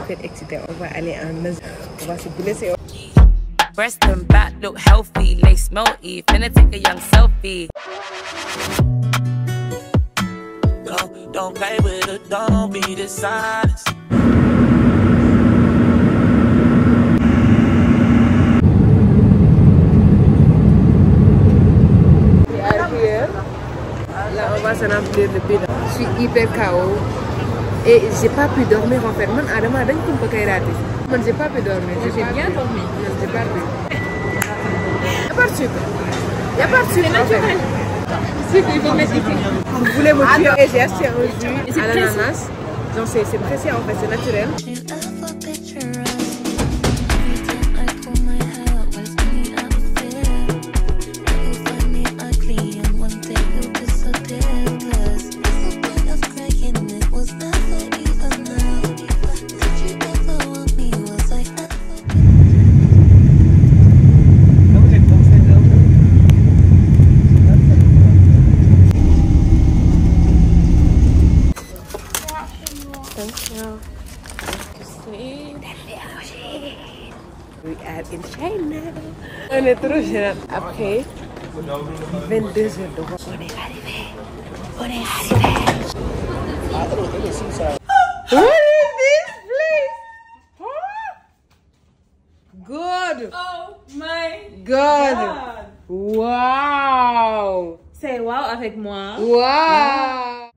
faites exciter. On va aller en Asie. On va se blesser. Breast and back look healthy, lace melty, finna take a young selfie. Don't play with it, don't be dishonest. We are here. Là, on va se remplir le bide. Je suis hyper KO et j'ai pas pu dormir en fait. Man, Adama, d'un coup, on peut rater. Man, j'ai pas pu dormir. J'ai bien dormi. J'ai pas pu. Y'a pas de sucre. Y'a pas de sucre. C'est naturel. Sucre, il faut mettre du sucre. Vous voulez me tuer et j'ai acheté un jus à l'ananas. Donc c'est pressé en fait, c'est naturel. We are in China. On est trop gênant. Après 22 heures de vol, on est arrivé. On est arrivé. What is this place? Good. Oh my God. Wow. C'est wow avec moi. Wow.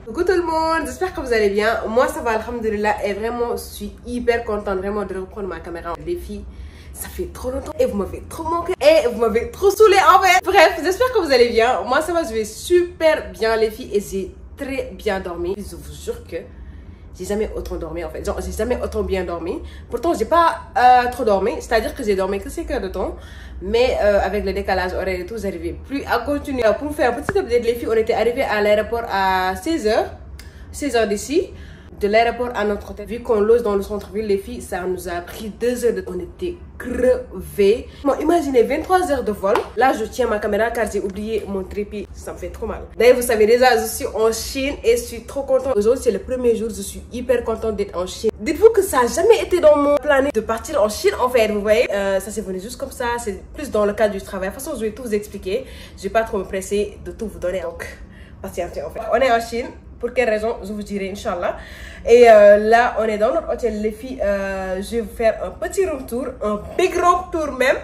Coucou tout le monde, j'espère que vous allez bien. Moi ça va, alhamdulillah, et vraiment je suis hyper contente vraiment de reprendre ma caméra. Les filles, ça fait trop longtemps et vous m'avez trop manqué et vous m'avez trop saoulé en fait. Bref, j'espère que vous allez bien. Moi ça va, je vais super bien les filles et j'ai très bien dormi. Je vous jure que j'ai jamais autant dormi en fait. Genre j'ai jamais autant bien dormi. Pourtant j'ai pas trop dormi, c'est-à-dire que j'ai dormi que 5 heures de temps. Mais avec le décalage horaire et tout, j'arrivais plus à continuer. Pour vous faire un petit update les filles, on était arrivé à l'aéroport à 16h d'ici. De l'aéroport à notre hôtel. Vu qu'on loge dans le centre-ville, les filles, ça nous a pris 2 heures de temps. On était crevés. Bon, imaginez 23 heures de vol. Là, je tiens ma caméra car j'ai oublié mon trépied. Ça me fait trop mal. D'ailleurs, vous savez déjà, je suis en Chine et je suis trop contente. Aujourd'hui, c'est le premier jour. Je suis hyper contente d'être en Chine. Dites-vous que ça n'a jamais été dans mon planning de partir en Chine en fait. Vous voyez, ça s'est venu juste comme ça. C'est plus dans le cadre du travail. De toute façon, je vais tout vous expliquer. Je vais pas trop me presser de tout vous donner. Donc, patientez en fait. On est en Chine. Pour quelle raison, je vous dirai, Inch'Allah. Et là, on est dans notre hôtel, les filles. Je vais vous faire un petit room tour, un big room tour même.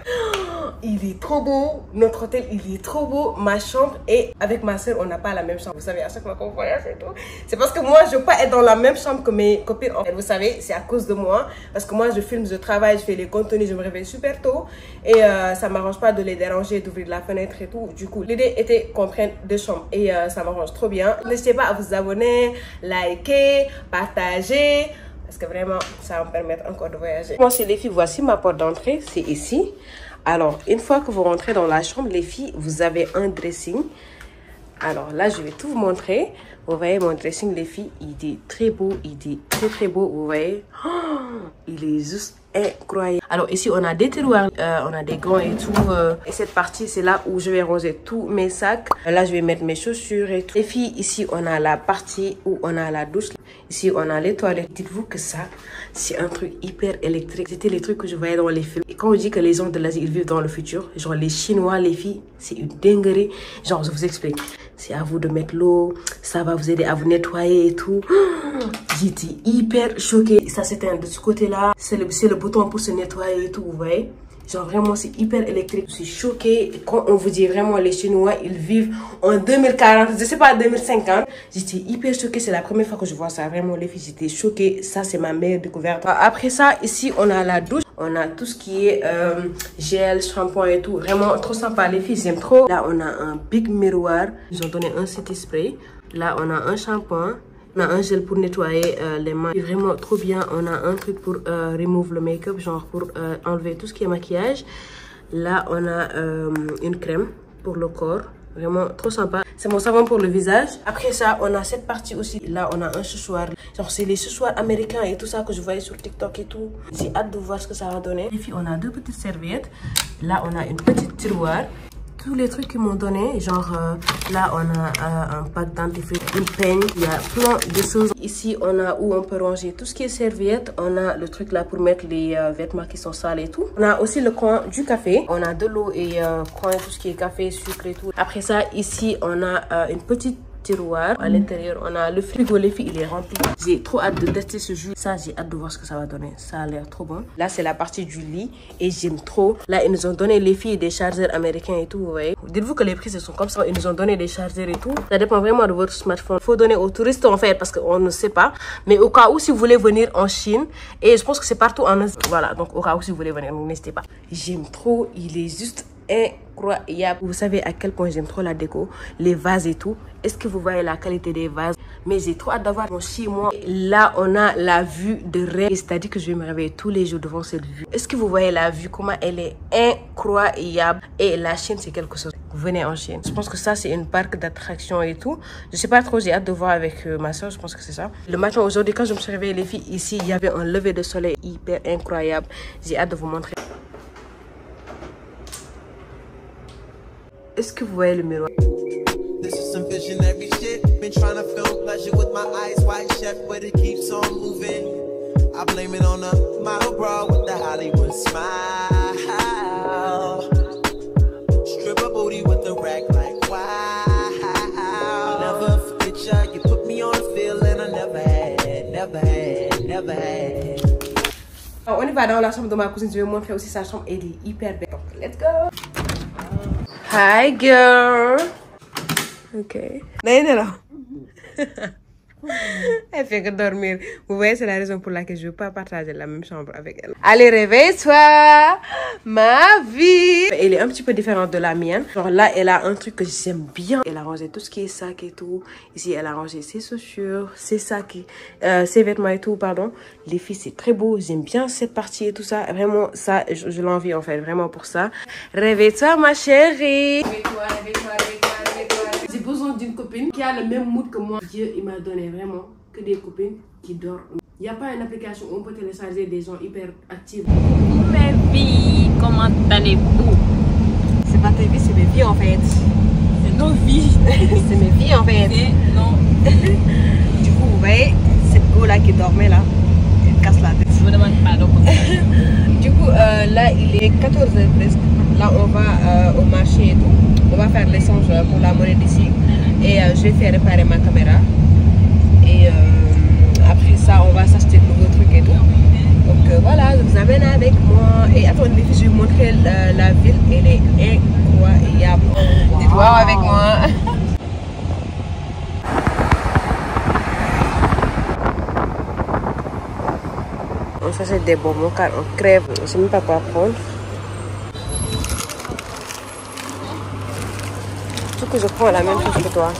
Il est trop beau. Notre hôtel, il est trop beau. Ma chambre, et avec ma soeur, on n'a pas la même chambre. Vous savez, à chaque fois qu'on voyage et tout. C'est parce que moi, je ne veux pas être dans la même chambre que mes copines. En fait, vous savez, c'est à cause de moi. Parce que moi, je filme, je travaille, je fais les contenus, je me réveille super tôt. Et ça ne m'arrange pas de les déranger, d'ouvrir la fenêtre et tout. Du coup, l'idée était qu'on prenne 2 chambres. Et ça m'arrange trop bien. N'hésitez pas à vous abonner, liker, partager, parce que vraiment ça va me permettre encore de voyager. Moi c'est les filles, voici ma porte d'entrée, c'est ici. Alors une fois que vous rentrez dans la chambre les filles, vous avez un dressing. Alors là je vais tout vous montrer. Vous voyez mon dressing les filles, il est très beau, il est très beau, vous voyez. Oh, il est juste incroyable. Alors ici on a des tiroirs, on a des gants et tout. Et cette partie c'est là où je vais ranger tous mes sacs. Là je vais mettre mes chaussures et tout. Les filles, ici on a la partie où on a la douche. Ici on a les toilettes. Dites-vous que ça c'est un truc hyper électrique. C'était les trucs que je voyais dans les films. Et quand on dit que les gens de l'Asie ils vivent dans le futur, genre les Chinois, les filles, c'est une dinguerie. Genre je vous explique. C'est à vous de mettre l'eau, ça va vous aider à vous nettoyer et tout. J'étais hyper choquée. Ça s'éteint de ce côté-là. C'est le bouton pour se nettoyer et tout, vous voyez. Genre vraiment c'est hyper électrique. Je suis choquée. Quand on vous dit vraiment les Chinois, ils vivent en 2040, je sais pas 2050. J'étais hyper choquée. C'est la première fois que je vois ça. Vraiment les filles, j'étais choquée. Ça c'est ma meilleure découverte. Après ça, ici on a la douche. On a tout ce qui est gel, shampoing et tout. Vraiment trop sympa les filles, j'aime trop. Là on a un big miroir. Ils ont donné un city spray. Là on a un shampoing. On a un gel pour nettoyer les mains. C'est vraiment trop bien. On a un truc pour remove le make-up, genre pour enlever tout ce qui est maquillage. Là on a une crème pour le corps. Vraiment trop sympa. C'est mon savon pour le visage. Après ça, on a cette partie aussi. Là, on a un séchoir. Genre, c'est les séchoirs américains et tout ça que je voyais sur TikTok et tout. J'ai hâte de voir ce que ça va donner. Les filles, on a 2 petites serviettes. Là, on a une petite tiroir. tous les trucs qu'ils m'ont donné. Genre là, on a un pack dentifrice, une peigne. Il y a plein de choses. Ici, on a où on peut ranger tout ce qui est serviette. On a le truc là pour mettre les vêtements qui sont sales et tout. On a aussi le coin du café. On a de l'eau et coin tout ce qui est café, sucre et tout. Après ça, ici, on a une petite tiroir. À l'intérieur, on a le frigo, les filles, il est rempli. J'ai trop hâte de tester ce jus. Ça, j'ai hâte de voir ce que ça va donner. Ça a l'air trop bon. Là, c'est la partie du lit et j'aime trop. Là, ils nous ont donné, les filles, des chargeurs américains et tout, vous voyez. Dites-vous que les prix, ce sont comme ça. Ils nous ont donné des chargeurs et tout. Ça dépend vraiment de votre smartphone. Il faut donner aux touristes, en fait, parce qu'on ne sait pas. Mais au cas où, si vous voulez venir en Chine, et je pense que c'est partout en Asie. Voilà, donc au cas où, si vous voulez venir, n'hésitez pas. J'aime trop. Il est juste incroyable. Vous savez à quel point j'aime trop la déco, les vases et tout. Est-ce que vous voyez la qualité des vases? Mais j'ai trop hâte d'avoir mon chez moi. Là, on a la vue de rêve. C'est-à-dire que je vais me réveiller tous les jours devant cette vue. Est-ce que vous voyez la vue? Comment elle est incroyable. Et la Chine, c'est quelque chose. Venez en Chine. Je pense que ça, c'est une parc d'attractions et tout. Je sais pas trop, j'ai hâte de voir avec ma soeur. Je pense que c'est ça. Le matin aujourd'hui, quand je me suis réveillée, les filles, ici, il y avait un lever de soleil hyper incroyable. J'ai hâte de vous montrer. Est-ce que vous voyez le miroir? This is some visionary shit. Been trying to film pleasure with my eyes wide shut, but it keeps on moving. I blame it on the model bra with the Hollywood smile. Strip a booty with the rack like wow. Never forget ya, you put me on a feeling I never had. On y va dans la chambre de ma cousine. Je vais vous montrer aussi sa chambre. Elle est hyper belle. Let's go. Hi girl. Ok. Elle fait que dormir. Vous voyez, c'est la raison pour laquelle je ne veux pas partager la même chambre avec elle. Allez, réveille-toi, ma vie. Elle est un petit peu différente de la mienne. Genre là, elle a un truc que j'aime bien. Elle a rangé tout ce qui est sac et tout. Ici, elle a rangé ses chaussures, ses sacs, ses vêtements et tout, pardon. Les filles, c'est très beau. J'aime bien cette partie et tout ça. Vraiment, ça, je l'envie en fait, vraiment pour ça. Réveille-toi, ma chérie. Réveille-toi, réveille-toi, réveille-toi, réveille-toi. J'ai besoin d'une copine qui a le même mood que moi. Dieu, il m'a donné vraiment que des copines qui dorment. Il n'y a pas une application où on peut télécharger des gens hyper actifs. Mes vies, comment allez-vous? C'est pas tes vies, c'est mes vies en fait. C'est nos vies. C'est mes vies en fait. Non. Du coup, vous voyez, cette go là qui dormait là, elle casse la tête. Je me demande pas donc. Du coup, là il est 14h presque. Là on va au marché et tout. On va faire l'échange pour la monnaie d'ici. Et je vais faire réparer ma caméra. Et après ça, on va s'acheter de nouveaux trucs et tout. Donc voilà, je vous amène avec moi. Et attendez, les filles, je vais vous montrer la ville. Elle est incroyable. Dites wow avec moi. On s'achète des bonbons car on crève. Je ne sais même pas quoi prendre. Du coup, je prends la même chose que toi.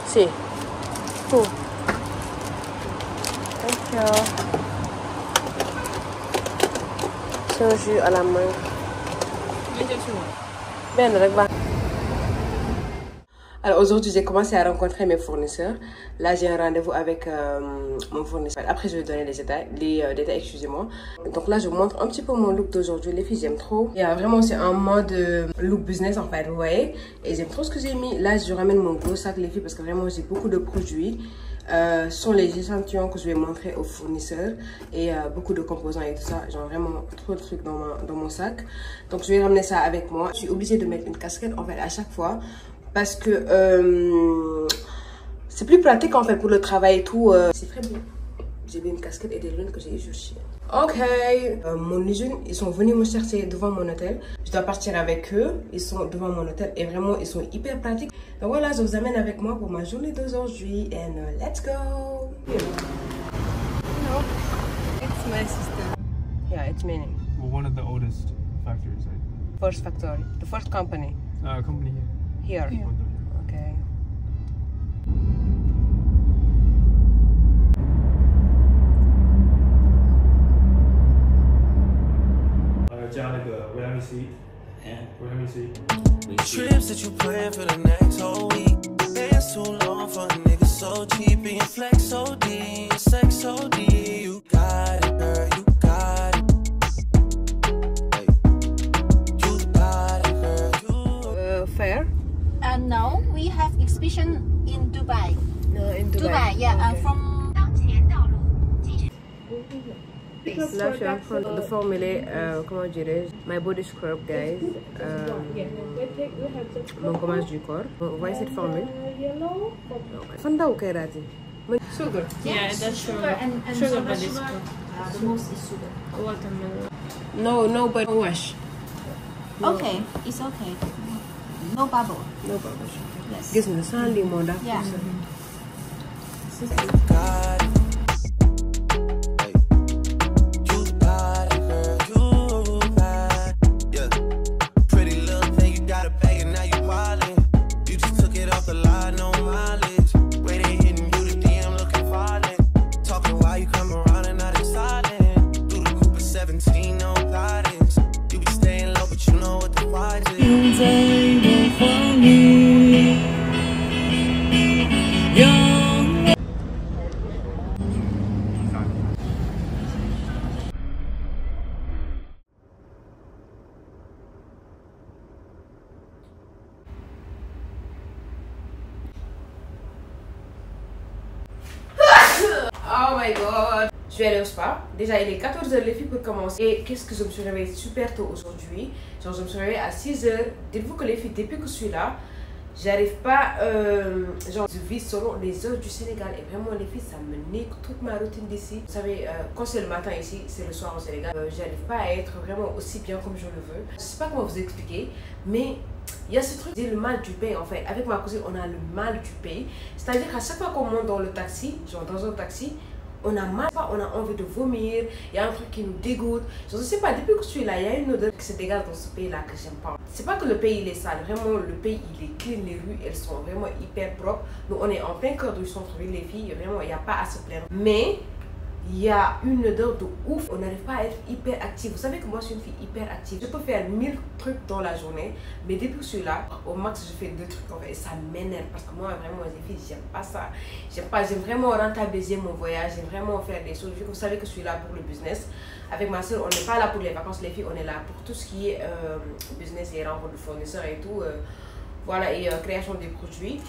Si. Tout. C'est un jus à la main. Ben, regarde. Alors aujourd'hui, j'ai commencé à rencontrer mes fournisseurs. Là, j'ai un rendez-vous avec mon fournisseur. Après, je vais donner les détails, excusez-moi. Donc là, je vous montre un petit peu mon look d'aujourd'hui. Les filles, j'aime trop. Il y a vraiment, c'est un mode look business en fait, vous voyez. Et j'aime trop ce que j'ai mis. Là, je ramène mon gros sac, les filles, parce que vraiment, j'ai beaucoup de produits. Ce sont les échantillons que je vais montrer aux fournisseurs. Et beaucoup de composants et tout ça. Genre vraiment trop de trucs dans mon sac. Donc, je vais ramener ça avec moi. Je suis obligée de mettre une casquette en fait à chaque fois. Parce que c'est plus pratique en fait pour le travail et tout. C'est très beau. J'ai mis une casquette et des lunettes que j'ai cherchées. Ok. Mon usine, ils sont venus me chercher devant mon hôtel. Je dois partir avec eux. Ils sont devant mon hôtel et vraiment ils sont hyper pratiques. Donc voilà, je vous amène avec moi pour ma journée d'aujourd'hui. And let's go. No, it's my sister. Yeah, it's me. Well, one of the oldest factories, right? First factory, the first company. Company here. Here. Yeah. Okay. Trips that you plan for the next whole week. Dance too long for a nigga so cheap. And flex so D, sex so D. You got it, girl, you got it. Hey. You got it. No, we have exhibition in Dubai. No, in Dubai. Dubai, yeah, Okay. from. Là, je suis en train de formuler, comment dirais-je, my body scrub, guys. Mon gommage du corps. On va essayer de formuler. Fanda ou Kairati? Sugar. Yeah, that's sugar. And Sugar, sugar, but it's sugar. good. The most is sugar. Watermelon. No, but wash. Okay, it's okay. No bubble. No bubble. Yes. Gis nga sans limon daa. Yeah. got it. Hey. You got it, girl. You got it. Yeah. Pretty little thing, you got a bag and now you wildin'. You just took it off the line, no mileage. Waiting, hitting you the DM, looking violent. Talking while you come around and not silent. Through the Cooper 17, no guidance. You be staying low, but you know what the price is. Oh my god! Je vais aller au spa. Déjà, il est 14h les filles pour commencer. Et qu'est-ce que je me suis réveillée super tôt aujourd'hui. Genre, je me suis réveillée à 6h. Dites-vous que les filles, depuis que je suis là, j'arrive pas, genre, je vis selon les heures du Sénégal. Et vraiment, les filles, ça me nique toute ma routine d'ici. Vous savez, quand c'est le matin ici, c'est le soir au Sénégal. J'arrive pas à être vraiment aussi bien comme je le veux. Je sais pas comment vous expliquer, mais il y a ce truc, c'est le mal du pays en fait. Avec ma cousine, on a le mal du pays. C'est-à-dire qu'à chaque fois qu'on monte dans le taxi, genre dans un taxi, on a mal, on a envie de vomir, il y a un truc qui nous dégoûte. Je ne sais pas, depuis que je suis là, il y a une odeur qui se dégage dans ce pays-là que j'aime pas. C'est pas que le pays il est sale, vraiment le pays il est clean, les rues elles sont vraiment hyper propres. Nous on est en plein cœur du centre-ville, les filles, vraiment il n'y a pas à se plaindre. Mais il y a une odeur de ouf, on n'arrive pas à être hyper active. Vous savez que moi je suis une fille hyper active. Je peux faire 1000 trucs dans la journée, mais depuis que je suis là, au max je fais 2 trucs en fait, et ça m'énerve parce que moi vraiment les filles j'aime pas ça. J'aime vraiment rentabiliser mon voyage, j'aime vraiment faire des choses. Vu que vous savez que je suis là pour le business. Avec ma soeur, on n'est pas là pour les vacances les filles, on est là pour tout ce qui est business et rencontre de fournisseurs et tout. Voilà, et création des produits.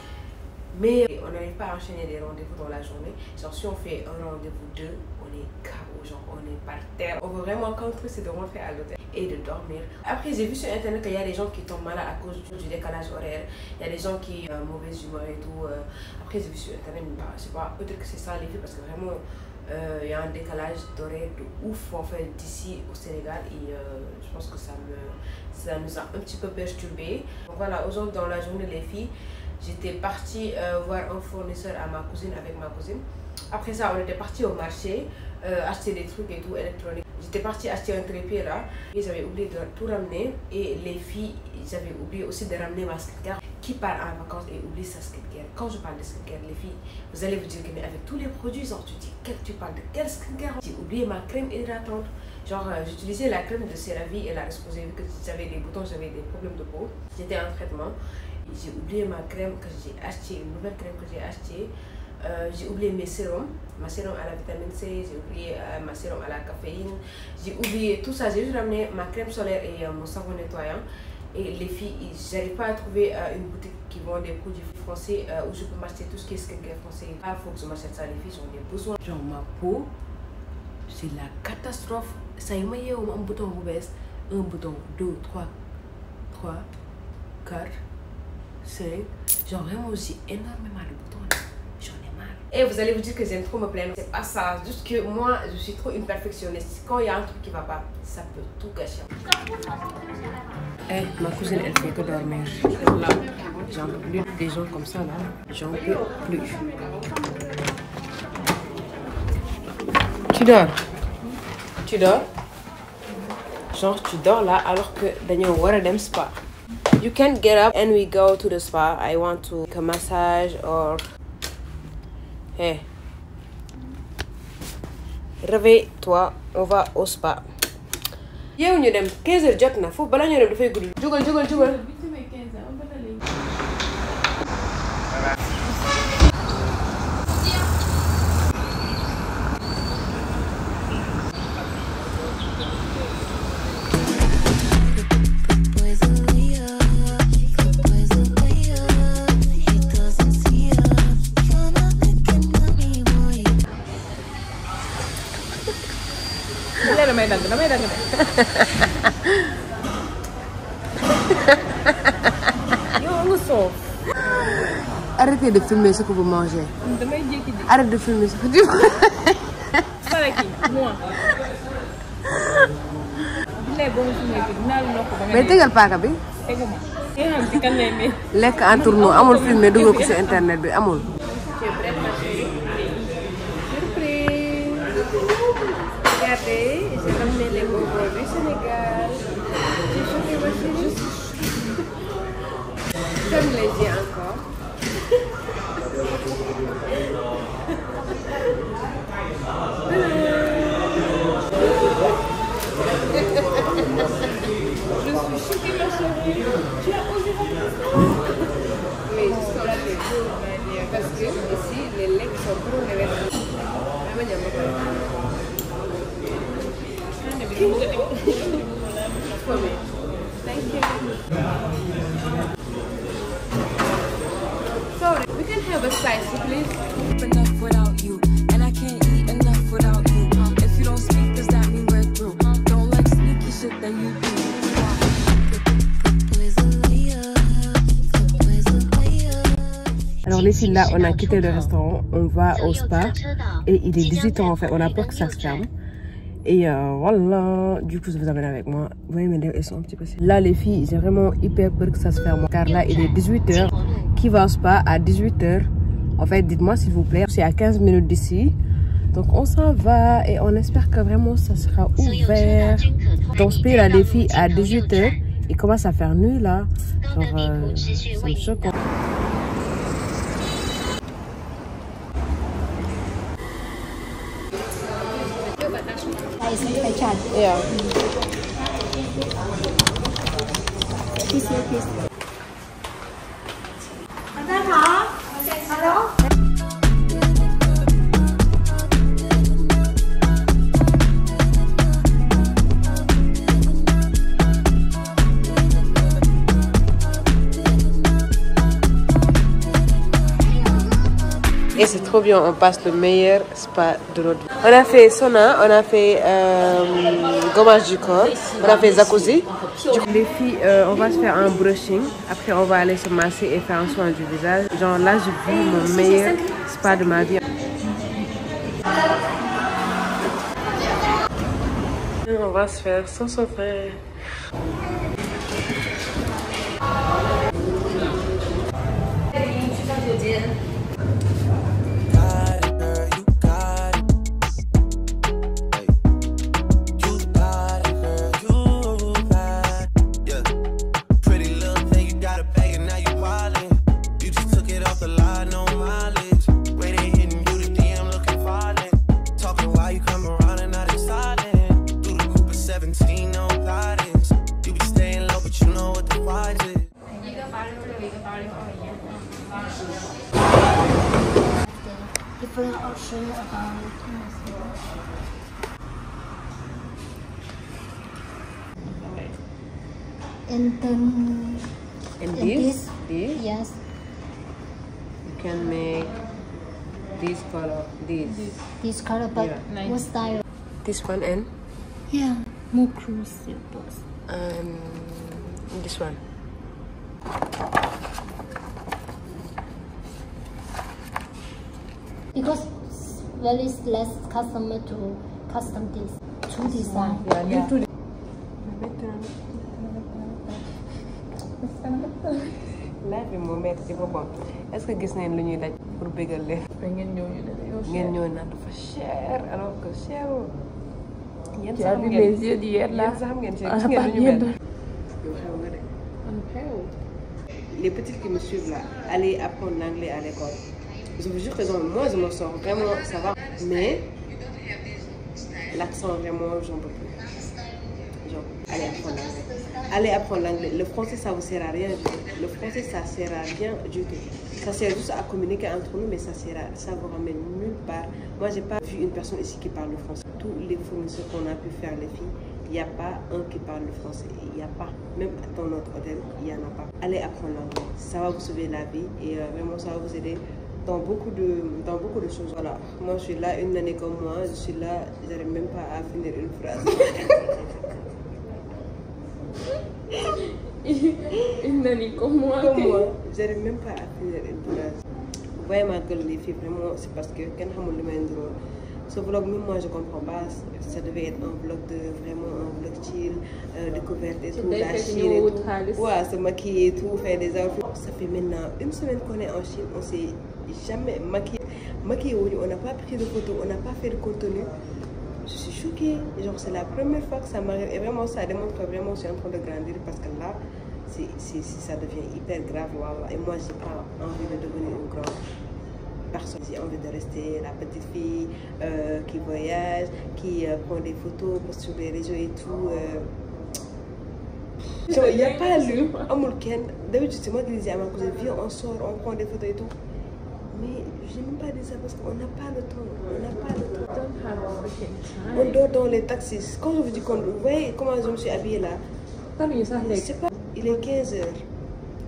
Mais on n'arrive pas à enchaîner des rendez-vous dans la journée. Genre si on fait un rendez-vous 2, on est KO, genre on est par terre. On veut vraiment qu'un truc c'est de rentrer à l'hôtel et de dormir. Après j'ai vu sur internet qu'il y a des gens qui tombent malades à cause du décalage horaire. Il y a des gens qui ont mauvaise humeur et tout. Après j'ai vu sur internet, mais je sais pas, peut-être que c'est ça les filles parce que vraiment il y a un décalage d'horaire de ouf en fait d'ici au Sénégal et je pense que ça nous a un petit peu perturbé. Donc voilà, aujourd'hui dans la journée les filles, j'étais partie voir un fournisseur à ma cousine avec ma cousine. Après ça, on était parti au marché acheter des trucs et tout électroniques. J'étais partie acheter un trépied là et j'avais oublié de tout ramener. Et les filles, j'avais oublié aussi de ramener ma skincare. Qui part en vacances et oublie sa skincare? Quand je parle de skincare, les filles, vous allez vous dire que mais avec tous les produits, genre tu dis tu parles de quelle skincare? J'ai oublié ma crème hydratante. Genre j'utilisais la crème de CeraVe et la exposée vu que j'avais des boutons, j'avais des problèmes de peau. J'étais en traitement. J'ai oublié ma crème que j'ai achetée, une nouvelle crème que j'ai achetée. J'ai oublié mes sérums, ma sérum à la vitamine C, j'ai oublié ma sérum à la caféine. J'ai oublié tout ça, j'ai juste ramené ma crème solaire et mon savon nettoyant. Et les filles, j'arrive pas à trouver une boutique qui vend des produits français où je peux m'acheter tout ce qui est skincare français. Il faut que je m'achète ça les filles, j'en ai besoin. Genre ma peau, c'est la catastrophe. Ça y est, il y a un bouton ouvert, un bouton, 2, 3, 4. 5, genre vraiment j'ai énormément de boutons là. J'en ai marre. Et vous allez vous dire que j'aime trop me plaindre. C'est pas ça, juste que moi je suis trop une perfectionniste. Quand il y a un truc qui va pas, ça peut tout gâcher. Eh, ma cousine elle fait que dormir. Là, j'en peux plus des gens comme ça là. J'en peux plus. Tu dors? Tu dors? Genre tu dors là alors que dañoo war a dem spa. You can get up and we go to the spa. I want to make a massage or... Hey. Réveille-toi, on va au spa. Yow ñu dem 15h jot na foofu bala ñu dem dafay gudd. Jugal. soof. Arrêtez de filmer ce que vous mangez. damay jékki-jékki. Arrête de filmer ce que tu manges. Faraki moi. bilaay boo ma filmé bi dinaa la nokk ba nga mais tegal paaka bi. tegu ma. nga xam ci kan lay mel. lekk en tournoi amul filmé dugal ko ci internet bi amul. Surprise. Regardez, j'ai ramené les bonbons du Sénégal. J'ai choqué ma chérie. Comme les yeux encore. Je suis choquée ma chérie. Tu as osé ramener ça. Oui, je sens la tête. Parce que ici, les legs sont trop légers. Thank you. Sorry, we can have a spicy, please. Enough without you, and I can't eat enough without you. If you don't speak, does that mean we're through? Don't like sneaky shit that you do. Alors les filles, là, on a quitté le restaurant, on va au spa et il est 18h en fait, on a peur que ça se ferme. Et voilà, du coup je vous amène avec moi. Vous voyez mes lèvres, elles sont un petit peu... Là les filles, j'ai vraiment hyper peur que ça se ferme. Car là il est 18h, qui va au spa à 18h? En fait, dites-moi s'il vous plaît, c'est à 15 minutes d'ici. Donc on s'en va et on espère que vraiment ça sera ouvert. Dans ce pays là les filles, à 18h, il commence à faire nuit là. Genre, ça me choque. Yeah. Please, please. Et c'est trop bien, on passe le meilleur spa de notre vie. On a fait sauna, on a fait gommage du corps, on a fait jacuzzi. Les filles, on va se faire un brushing. Après, on va aller se masser et faire un soin du visage. Genre là, j'ai vu mon meilleur spa de ma vie. On va se faire sans son frère. Different option about and then And this? this, yes, you can make this color, this color, but Yeah. what style? this one and Yeah, more cruise. this one. Because very less customer to custom this to design. Yeah, due to laaj bi moo metti ci boppam est-ce que gis ngeen lu ñuy daj pour bégal leen. ngeen ñëw ñu ne ngeen ñëw naan dafa cher alors que cherul. yéen Tu sax as xam vu ngeen mes yeux d'hier là? yéen sax xam ngeen cher Ah, gis ngeen pas lu ñu mel. bien. yow xew nga de. Les petites qui me suivent là, allez apprendre l'anglais à l'école. Je vous jure que moi je m'en sors vraiment, ça va. Mais l'accent vraiment, j'en peux plus. Genre, allez apprendre l'anglais. Allez apprendre l'anglais. Le français ça vous sert à rien du tout. Le français ça sert à rien du tout. Ça sert juste à communiquer entre nous, mais ça vous ramène nulle part. Moi j'ai pas vu une personne ici qui parle le français. Tous les fournisseurs qu'on a pu faire les filles, il n'y a pas un qui parle le français. Il n'y a pas. Même dans notre hôtel, il n'y en a pas. Allez apprendre l'anglais. Ça va vous sauver la vie et vraiment ça va vous aider dans beaucoup de choses. Voilà. Moi je suis là une année comme moi. Je suis là, j'arrive même pas à finir une phrase. Une nanny comme moi. Comme moi, j'arrive même pas à finir une phrase. Vous voyez ma gueule, les filles, vraiment, c'est parce que quand ce vlog, même moi, je comprends pas. Ça devait être un vlog de vraiment un vlog chill, découverte et tout, la Chine et tout. Ouais, se maquiller et tout, faire des outfits. Ça fait maintenant une semaine qu'on est en Chine, on s'est jamais maquillé, on n'a pas pris de photos, on n'a pas fait de contenu. Je suis choquée, genre c'est la première fois que ça m'arrive et vraiment ça démontre que vraiment je suis en train de grandir parce que là, ça devient hyper grave, voilà. Et moi j'ai pas envie de devenir une grande personne, j'ai envie de rester la petite fille qui voyage, qui prend des photos, poste sur les réseaux et tout. Genre il n'y a pas lu, d'habitude c'est moi qui disais à ma cousine, viens on sort, on prend des photos et tout. Mais je n'ai même pas dit ça parce qu'on n'a pas le temps. On n'a pas le temps. On dort dans les taxis. Quand je vous dis qu'on... Vous voyez comment je me suis habillée là? C'est pas... Il est 15h.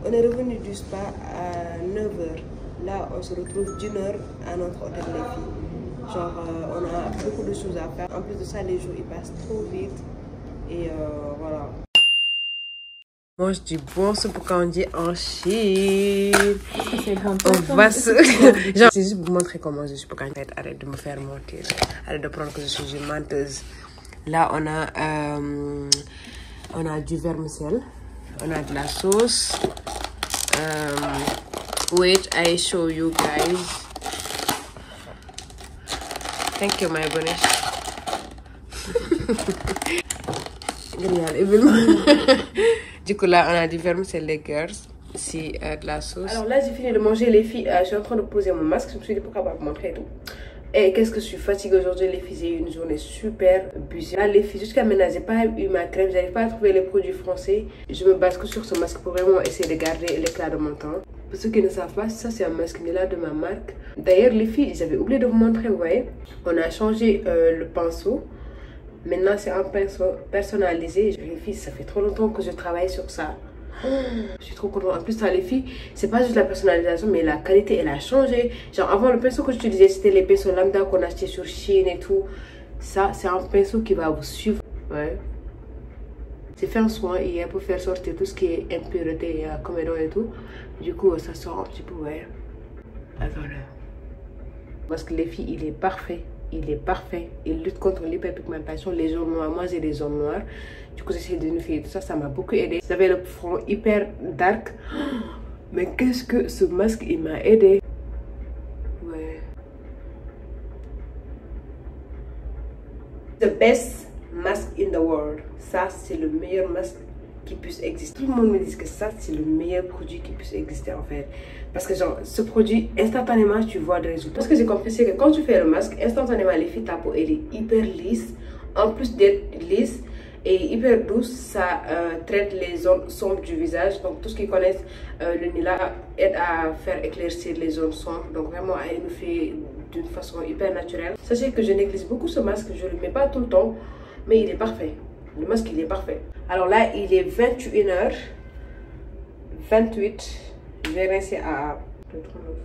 On est revenu du spa à 9h. Là, on se retrouve d'une heure à notre hôtel les filles. Genre, on a beaucoup de choses à faire. En plus de ça, les jours, ils passent trop vite. Et voilà. Moi je dis bon soupe kandi en Chine. On va se... Genre, c'est juste pour vous montrer comment je suis pour kandi. Arrête de me faire mentir. Arrête de prendre que je suis une menteuse. Là on a du vermicelle. On a de la sauce. Wait, I show you guys. Thank you, my bunny. Du coup là on a du vermicelle les girls, ici de la sauce. Alors là j'ai fini de manger les filles, je suis en train de poser mon masque, je me suis dit pourquoi pas vous montrer tout. Et qu'est-ce que je suis fatiguée aujourd'hui les filles, j'ai eu une journée super busy. Là les filles, jusqu'à maintenant j'ai pas eu ma crème, j'arrive pas à trouver les produits français. Je me base que sur ce masque pour vraiment essayer de garder l'éclat de mon teint. Pour ceux qui ne savent pas, ça c'est un masque Mila de ma marque. D'ailleurs les filles, j'avais oublié de vous montrer, vous voyez. On a changé le pinceau. Maintenant, c'est un pinceau personnalisé. Les filles, ça fait trop longtemps que je travaille sur ça. Je suis trop contente. En plus, ça, les filles, c'est pas juste la personnalisation, mais la qualité, elle a changé. Genre, avant, le pinceau que j'utilisais, c'était les pinceaux lambda qu'on achetait sur Chine et tout. Ça, c'est un pinceau qui va vous suivre. Ouais. C'est fait un soin hier pour faire sortir tout ce qui est impureté, comédon et tout. Du coup, ça sort un petit peu, ouais. Attendez. Parce que les filles, il est parfait. Il est parfait. Il lutte contre l'hyperpigmentation, les zones noires. Moi, j'ai des zones noires. Du coup, j'essaie de unifier tout ça. Ça m'a beaucoup aidé. J'avais le front hyper dark. Mais qu'est-ce que ce masque, il m'a aidé. Ouais. The best mask in the world. Ça, c'est le meilleur masque qui puisse exister. Tout le monde me dit que ça, c'est le meilleur produit qui puisse exister en fait. Parce que genre, ce produit, instantanément, tu vois des résultats. Ce que j'ai compris, c'est que quand tu fais le masque, instantanément, les filles, ta peau, elle est hyper lisse. En plus d'être lisse et hyper douce, ça traite les zones sombres du visage. Donc, tous qui connaissent le Nila aide à faire éclaircir les zones sombres. Donc, vraiment, elle le fait d'une façon hyper naturelle. Sachez que je néglige beaucoup ce masque. Je ne le mets pas tout le temps, mais il est parfait. Le masque, il est parfait. Alors là, il est 21h28. Je vais rincer à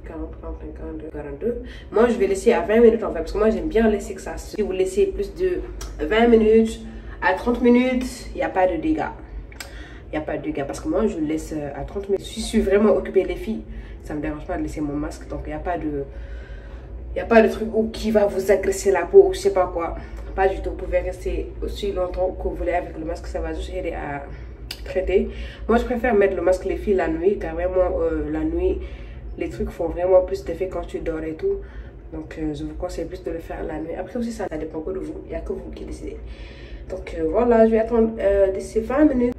40, 45, 42, 42. Moi, je vais laisser à 20 minutes en fait. Parce que moi, j'aime bien laisser que ça. Si vous laissez plus de 20 minutes à 30 minutes, il n'y a pas de dégâts. Il n'y a pas de dégâts. Parce que moi, je le laisse à 30 minutes. Si je suis vraiment occupée, les filles, ça ne me dérange pas de laisser mon masque. Donc, il n'y a pas de... Il n'y a pas de truc qui va vous agresser la peau ou je sais pas quoi. Pas du tout. Vous pouvez rester aussi longtemps que vous voulez avec le masque. Ça va juste aider à traiter. Moi, je préfère mettre le masque les filles la nuit. Car vraiment, la nuit, les trucs font vraiment plus d'effet quand tu dors et tout. Donc, je vous conseille plus de le faire la nuit. Après aussi, ça dépend que de vous. Il n'y a que vous qui décidez. Donc, voilà. Je vais attendre d'ici 20 minutes.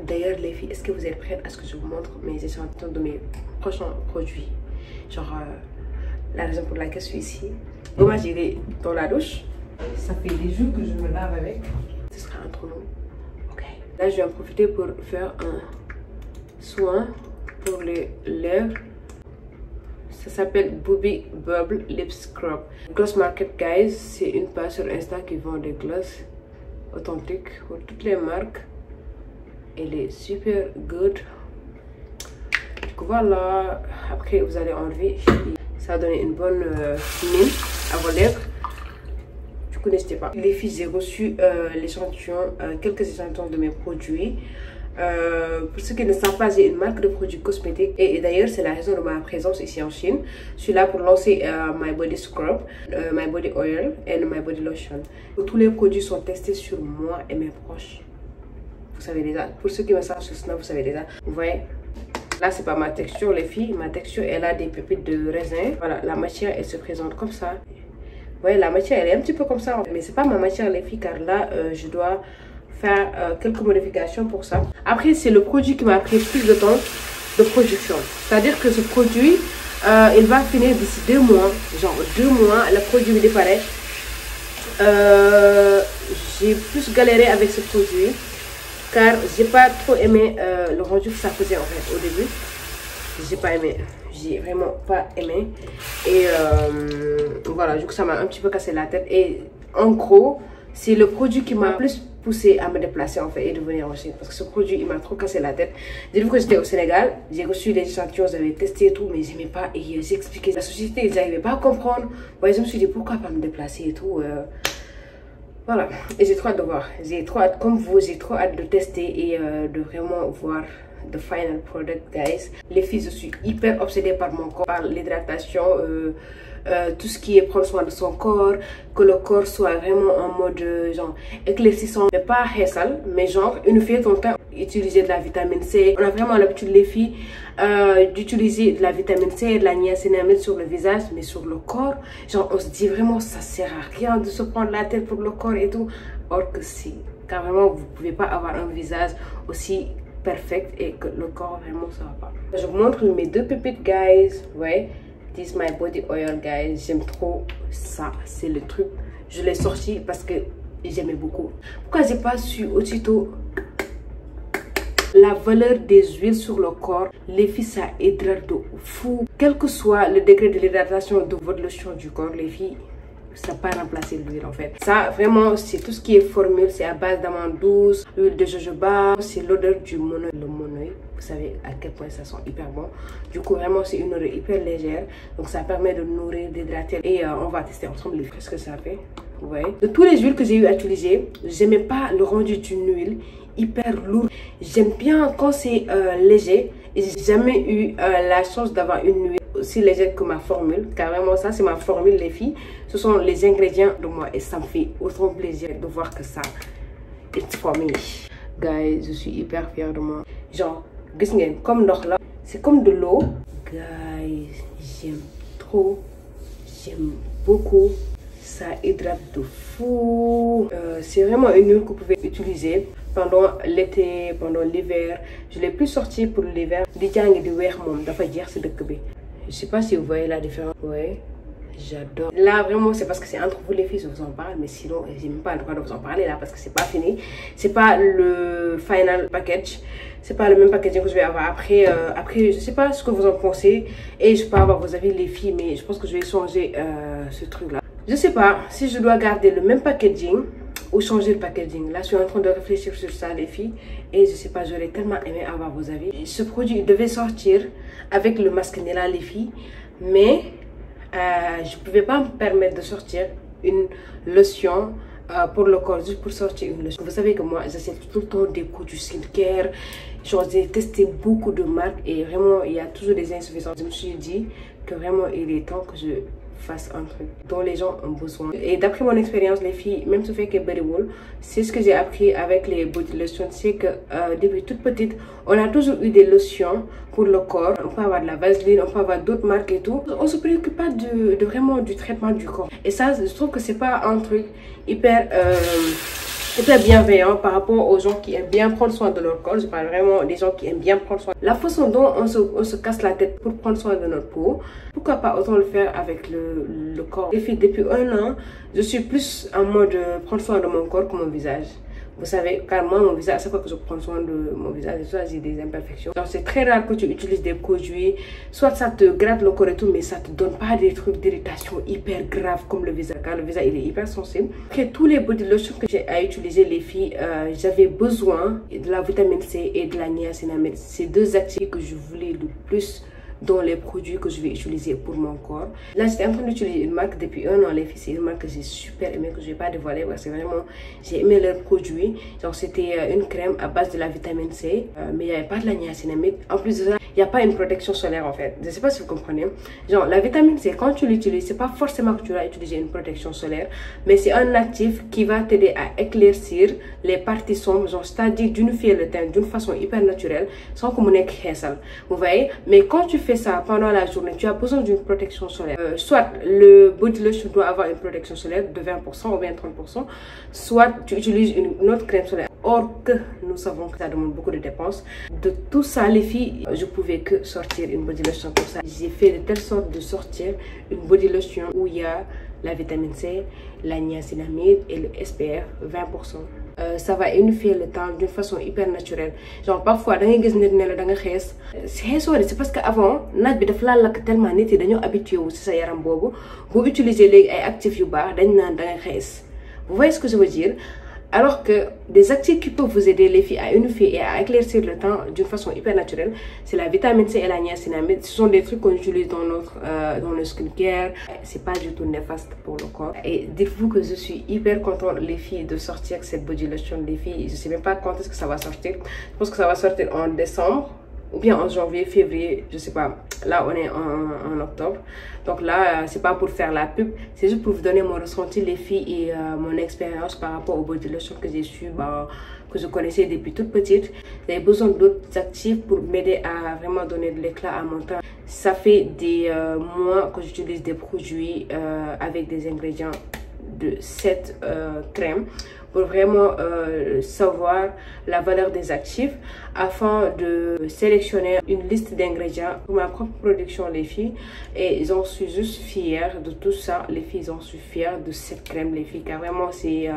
D'ailleurs, les filles, est-ce que vous êtes prêtes à ce que je vous montre mes échantillons de mes prochains produits? Genre, la raison pour laquelle je suis ici. Moi, j'irai dans la douche. Ça fait des jours que je me lave avec. Ce sera un trop long. Ok. Là, je vais en profiter pour faire un soin pour les lèvres. Ça s'appelle Booby Bubble Lip Scrub. Gloss Market, guys. C'est une page sur Insta qui vend des gloss authentiques pour toutes les marques. Elle est super good. Du coup, voilà. Après, vous allez enlever. Ça va donner une bonne mine à vos lèvres. Du coup, n'hésitez pas. Les filles, j'ai reçu l'échantillon, quelques échantillons de mes produits. Pour ceux qui ne savent pas, j'ai une marque de produits cosmétiques et d'ailleurs c'est la raison de ma présence ici en Chine. Je suis là pour lancer My Body Scrub, My Body Oil et My Body Lotion. Tous les produits sont testés sur moi et mes proches. Vous savez déjà. Pour ceux qui me savent sur Snap, vous savez déjà. Vous voyez, là c'est pas ma texture les filles. Ma texture elle a des pépites de raisin. Voilà, la matière elle se présente comme ça. Vous voyez, la matière elle est un petit peu comme ça. Mais c'est pas ma matière les filles car là je dois faire quelques modifications pour ça. Après c'est le produit qui m'a pris plus de temps de production, c'est à dire que ce produit il va finir d'ici 2 mois, genre 2 mois le produit me déparaît. J'ai plus galéré avec ce produit car j'ai pas trop aimé le rendu que ça faisait en fait au début. J'ai pas aimé, j'ai vraiment pas aimé et voilà, du coup ça m'a un petit peu cassé la tête et en gros c'est le produit qui m'a plus poussé à me déplacer en fait et de venir en Chine parce que ce produit il m'a trop cassé la tête. Dites-vous que j'étais au Sénégal, j'ai reçu des échantillons, j'avais testé et tout mais j'aimais pas et j'ai expliqué la société, ils n'arrivaient pas à comprendre. Ouais, je me suis dit pourquoi pas me déplacer et tout. Voilà, et j'ai trop hâte de voir, j'ai trop hâte comme vous, j'ai trop hâte de tester et de vraiment voir the final product guys. Les filles, je suis hyper obsédée par mon corps, par l'hydratation, tout ce qui est prendre soin de son corps, que le corps soit vraiment en mode genre éclaircissant, mais pas sale, mais genre une fille tout le temps utiliser de la vitamine C. On a vraiment l'habitude les filles d'utiliser de la vitamine C et de la niacinamide sur le visage, mais sur le corps, genre on se dit vraiment ça sert à rien de se prendre la tête pour le corps et tout, or que si, car vraiment vous pouvez pas avoir un visage aussi perfect et que le corps vraiment ça va pas. Je vous montre mes 2 pépites guys, ouais. This is my body oil guys, j'aime trop ça, c'est le truc, je l'ai sorti parce que j'aimais beaucoup. Pourquoi j'ai pas su aussitôt la valeur des huiles sur le corps? Les filles, ça hydrate de fou, quel que soit le degré de l'hydratation de votre lotion du corps les filles, ça n'a pas remplacé l'huile en fait. Ça vraiment c'est tout ce qui est formule, c'est à base d'amande douce, huile de jojoba, c'est l'odeur du monoeil. Le monoeil, vous savez à quel point ça sent hyper bon. Du coup vraiment c'est une odeur hyper légère, donc ça permet de nourrir, d'hydrater et on va tester ensemble ce que ça fait. Vous voyez, de tous les huiles que j'ai eu à utiliser, j'aimais pas le rendu d'une huile hyper lourde. J'aime bien quand c'est léger et j'ai jamais eu la chance d'avoir une huile aussi légère que ma formule, car vraiment ça c'est ma formule les filles, ce sont les ingrédients de moi et ça me fait autant plaisir de voir que ça it's for me guys. Je suis hyper fière de moi, genre gis ngeen comme ndox la, c'est comme de l'eau guys, j'aime trop, j'aime beaucoup, ça hydrate de fou. C'est vraiment une huile que vous pouvez utiliser pendant l'été, pendant l'hiver. Je l'ai plus sorti pour l'hiver. Di jàng di weex moom dafa jeex ci dëkk bi. Je sais pas si vous voyez la différence. Ouais, j'adore. Là vraiment c'est parce que c'est entre vous les filles je vous en parle, mais sinon j'ai même pas le droit de vous en parler là parce que c'est pas fini, c'est pas le final package, c'est pas le même packaging que je vais avoir après. Après je sais pas ce que vous en pensez et je peux avoir vos avis les filles, mais je pense que je vais changer ce truc là. Je sais pas si je dois garder le même packaging ou changer le packaging. Là je suis en train de réfléchir sur ça les filles et je sais pas, j'aurais tellement aimé avoir vos avis. Ce produit devait sortir avec le masque Nella les filles, mais je pouvais pas me permettre de sortir une lotion pour le corps, juste pour sortir une lotion. Vous savez que moi j'achète tout le temps des produits skincare, genre j'ai testé beaucoup de marques et vraiment il y a toujours des insuffisances. Je me suis dit que vraiment il est temps que je fasse un truc dont les gens ont besoin. Et d'après mon expérience les filles, même si fait que bariwul, c'est ce que j'ai appris avec les body lotions, c'est que depuis toute petite on a toujours eu des lotions pour le corps. On peut avoir de la vaseline, on peut avoir d'autres marques et tout, on se préoccupe pas de vraiment du traitement du corps et ça je trouve que c'est pas un truc hyper bienveillant par rapport aux gens qui aiment bien prendre soin de leur corps. Je parle vraiment des gens qui aiment bien prendre soin. La façon dont on se casse la tête pour prendre soin de notre peau, pourquoi pas autant le faire avec le corps. Les filles, depuis 1 an, je suis plus en mode prendre soin de mon corps que mon visage. Vous savez, car moi, mon visage, c'est quoi que je prends soin de mon visage, soit j'ai des imperfections. Donc c'est très rare que tu utilises des produits, soit ça te gratte le corps et tout, mais ça te donne pas des trucs d'irritation hyper graves comme le visage, car le visage il est hyper sensible. Après tous les body lotions que j'ai à utiliser les filles, j'avais besoin de la vitamine C et de la niacinamide. C'est 2 actifs que je voulais le plus dans les produits que je vais utiliser pour mon corps. Là, j'étais en train d'utiliser une marque depuis 1 an, les filles. C'est une marque que j'ai super aimé, que je ne vais pas dévoiler parce que vraiment, j'ai aimé leurs produits. Genre, c'était une crème à base de la vitamine C, mais il n'y avait pas de la niacinamide. En plus de ça, il n'y a pas une protection solaire en fait. Je ne sais pas si vous comprenez. Genre, la vitamine C, quand tu l'utilises, c'est pas forcément que tu vas utiliser une protection solaire, mais c'est un actif qui va t'aider à éclaircir les parties sombres, genre, c'est-à-dire d'unifier le teint d'une façon hyper naturelle, sans que mon nez crève. Vous voyez? Mais quand tu fais ça pendant la journée, tu as besoin d'une protection solaire. Soit le body lotion doit avoir une protection solaire de 20% ou bien 30%, soit tu utilises une autre crème solaire. Or que nous savons que ça demande beaucoup de dépenses. De tout ça, les filles, je pouvais que sortir une body lotion comme ça. J'ai fait de telle sorte de sortir une body lotion où il y a la vitamine C, la niacinamide et le SPF 20%. Ça va unifier le teint d'une façon hyper naturelle. Genre parfois da ngay gis nit ne la da nga xees c'est parce que avant naaj bi daf la lakk tellement nit yi dañoo habitué wu ci sa yaram boobu bu utiliser léegi ay actifs yu baax dañ naan da nga xees. Vous voyez ce que je veux dire? Alors que des actifs qui peuvent vous aider les filles à unifier et à éclaircir le teint d'une façon hyper naturelle, c'est la vitamine C et la niacinamide. Ce sont des trucs qu'on utilise dans le skincare. C'est pas du tout néfaste pour le corps. Et dites-vous que je suis hyper contente les filles de sortir cette body lotion. Les filles, je sais même pas quand est-ce que ça va sortir. Je pense que ça va sortir en décembre ou bien en janvier, février, je sais pas. Là on est en octobre, donc là c'est pas pour faire la pub, c'est juste pour vous donner mon ressenti les filles et mon expérience par rapport au body lotion que j'ai su, que je connaissais depuis toute petite. J'avais besoin d'autres actifs pour m'aider à vraiment donner de l'éclat à mon teint. Ça fait des mois que j'utilise des produits avec des ingrédients de cette crème pour vraiment savoir la valeur des actifs afin de sélectionner une liste d'ingrédients pour ma propre production les filles, et j'en suis juste fière de tout ça les filles, j'en suis fière de cette crème les filles car vraiment c'est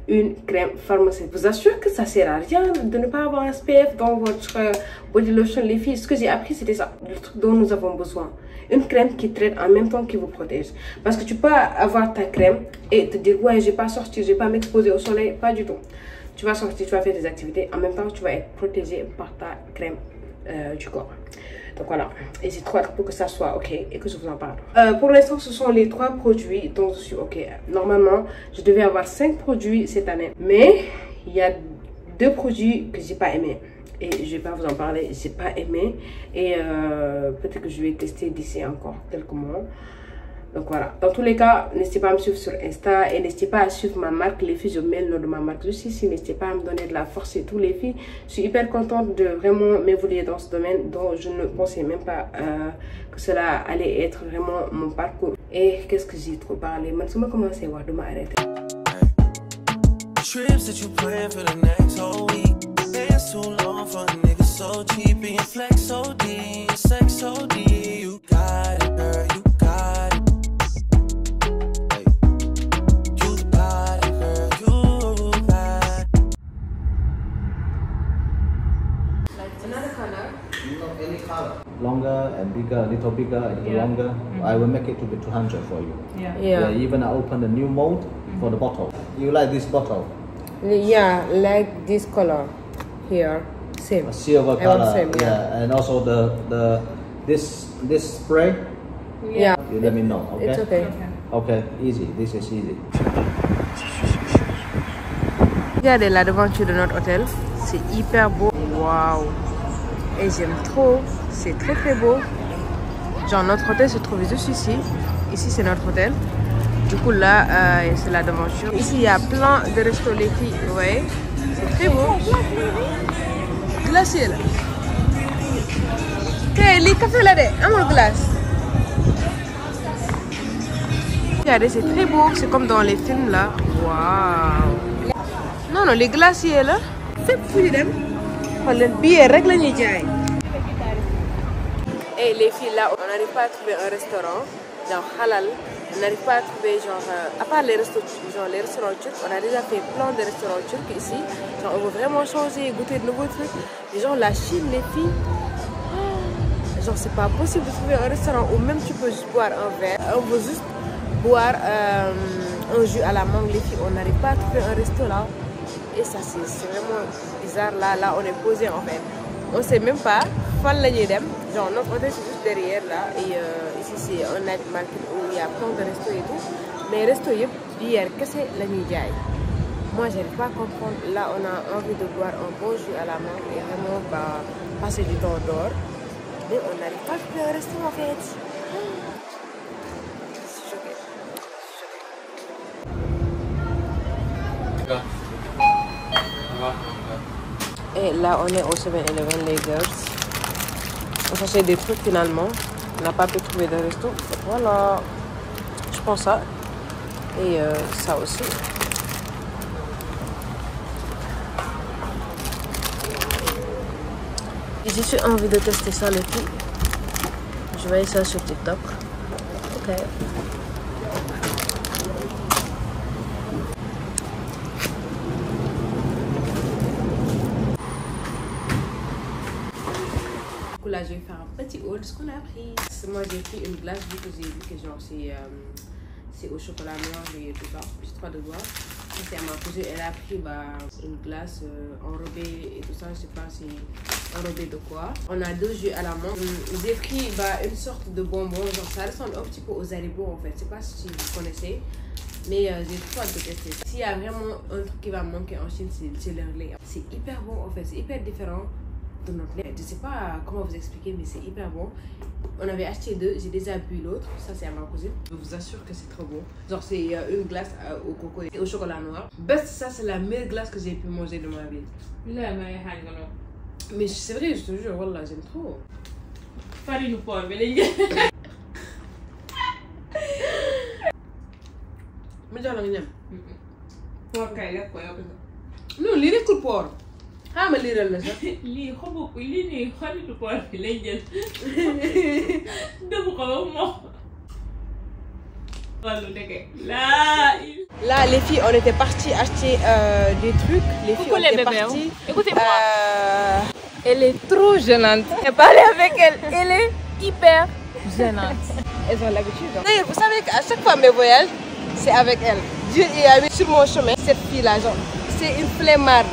une crème pharmaceutique. Je vous assure que ça sert à rien de ne pas avoir un SPF dans votre body lotion les filles. Ce que j'ai appris c'était ça, le truc dont nous avons besoin. Une crème qui traite en même temps qui vous protège. Parce que tu peux avoir ta crème et te dire ouais, j'ai pas sorti, j'ai pas m'exposer au soleil, pas du tout. Tu vas sortir, tu vas faire des activités, en même temps tu vas être protégé par ta crème du corps. Donc voilà, et j'ai trop hâte pour que ça soit ok et que je vous en parle. Pour l'instant, ce sont les 3 produits dont je suis ok. Normalement, je devais avoir 5 produits cette année, mais il y a 2 produits que j'ai pas aimé. Et je vais pas vous en parler, j'ai pas aimé. Et peut-être que je vais tester d'ici encore quelques mois. Donc voilà, dans tous les cas, n'hésitez pas à me suivre sur Insta et n'hésitez pas à suivre ma marque. Les filles, je mets le nom de ma marque juste ici. N'hésitez pas à me donner de la force et tout les filles. Je suis hyper contente de vraiment m'évoluer dans ce domaine dont je ne pensais même pas que cela allait être vraiment mon parcours. Et qu'est-ce que j'ai trop parlé? Maintenant, je vais commencer à voir de m'arrêter. Trips that you plan for the next whole week. Bands too long for a nigga so cheap. Being flex so D, sex so D. You got it, girl, you got it. Hey. You got it, girl, you got it. Another color. Any color. Longer and bigger, a little bigger, a little longer. I will make it to be 200 for you. Yeah. Even I open a new mold for the bottle. You like this bottle? Yeah, like this color here. Same. A silver I want color. same, yeah. And also this spray. Yeah. You let me know. Okay. It's okay. Okay. Easy. This is easy. Regardez la devanture de notre hôtel, c'est hyper beau. Waouh! Et j'aime trop, c'est très très beau. Genre notre hôtel se trouve juste ici. Ici c'est notre hôtel. Du coup là c'est la devanture. Ici il y a plein de restos les filles, vous voyez? C'est très beau. Glacier là. Ok, les cafés là, amul glace. Regardez, c'est très beau, c'est comme dans les films là. Waouh! Non, non, les glaciers là, c'est fou dem. On les billets règle les jaay. Et les filles là, on n'arrive pas à trouver un restaurant genre halal. On n'arrive pas à trouver genre à part les restaurants turcs, on a déjà fait plein de restaurants turcs ici. Genre on veut vraiment changer, goûter de nouveaux trucs. Genre la Chine, les filles. Genre c'est pas possible de trouver un restaurant où même tu peux juste boire un verre. On veut juste boire un jus à la mangue les filles. On n'arrive pas à trouver un resto là. Et ça c'est vraiment bizarre là on est posé en fait. On sait même pas fan la ñuy dem genre notre hôtel c'est juste derrière là et ici c'est un night market où il y a plein de restos et tout mais resto yëpp bière kese la ñuy jaay. Moi j'arrive pas à comprendre. Là on a envie de boire un bon jus à la main et vraiment passer du temps dehors mais on n'arrive pas à trouver un resto en fait. Et là on est au 7-Eleven les girls. On cherchait des trucs finalement. On n'a pas pu trouver de resto. Voilà. Je prends ça. Et ça aussi. J'ai juste envie de tester ça les filles. Je voyais ça sur TikTok. Ok. Là je vais faire un petit haul de ce qu'on a pris. Moi j'ai pris une glace vu que j'ai vu que genre c'est au chocolat noir et tout ça. J'ai pas de doigts. C'est à ma cousine, elle a pris une glace enrobée et tout ça. Je sais pas si enrobée de quoi. On a 2 jus à la menthe. J'ai pris une sorte de bonbon, genre ça ressemble un petit peu aux haribots en fait. Je sais pas si vous connaissez. Mais j'ai trop hâte de tester. S'il y a vraiment un truc qui va manquer en Chine, c'est leur lait. C'est hyper bon en fait, c'est hyper différent de notre lait. Je sais pas comment vous expliquer mais c'est hyper bon. On avait acheté 2, j'ai déjà bu l'autre, ça c'est à ma cousine. Je vous assure que c'est trop bon. Genre c'est une glace au coco et au chocolat noir. Best, ça c'est la meilleure glace que j'ai pu manger de ma vie. Mais c'est vrai, je te jure, wallah, j'aime trop. Farine porc bi lañ jël. Ma jox la nga ñam. Porc kay lekk ko yow. Non lii nekkul porc. Ah ma liiral la sax. Lii xobu ko lii nii xaritu porc bi lañ jël. Dëbb ko ba mu mokk. Là, les filles, on était parties acheter des trucs. Les filles, on était parties. Écoutez-moi. Elle est trop gênante. Et parler avec elle, elle est hyper gênante. Elles ont l'habitude. D'ailleurs, vous savez qu'à chaque fois mes voyages, c'est avec elle. Dieu a mis sur mon chemin cette fille-là, genre, c'est une flemmarde,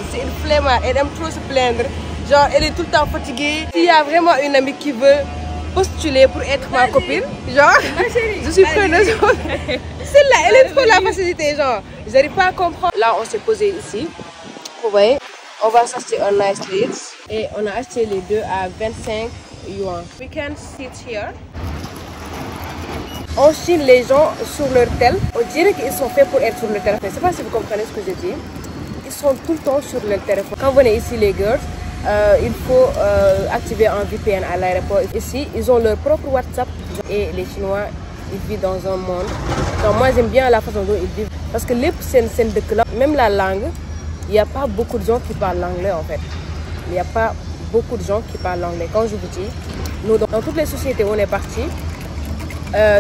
elle aime trop se plaindre. Genre, elle est tout le temps fatiguée. S'il y a vraiment une amie qui veut postuler pour être ma copine, genre, je suis preneuse. Celle-là, elle est trop la facilité, genre, j'arrive pas à comprendre. Là, on s'est posé ici, vous voyez, on va s'acheter un nice treats et on a acheté les deux à 25 yuan. We can sit here. En Chine, les gens sur leur tel, on dirait qu'ils sont faits pour être sur le téléphone. Je ne sais pas si vous comprenez ce que je dis. Ils sont tout le temps sur leur téléphone. Quand vous venez ici, les girls, il faut activer un VPN à l'aéroport. Ici, ils ont leur propre WhatsApp. Et les Chinois, ils vivent dans un monde. Donc moi, j'aime bien la façon dont ils vivent. Parce que les scènes de club, même la langue, il n'y a pas beaucoup de gens qui parlent l'anglais en fait. Il n'y a pas beaucoup de gens qui parlent l'anglais. Quand je vous dis, nous, dans toutes les sociétés où on est parti,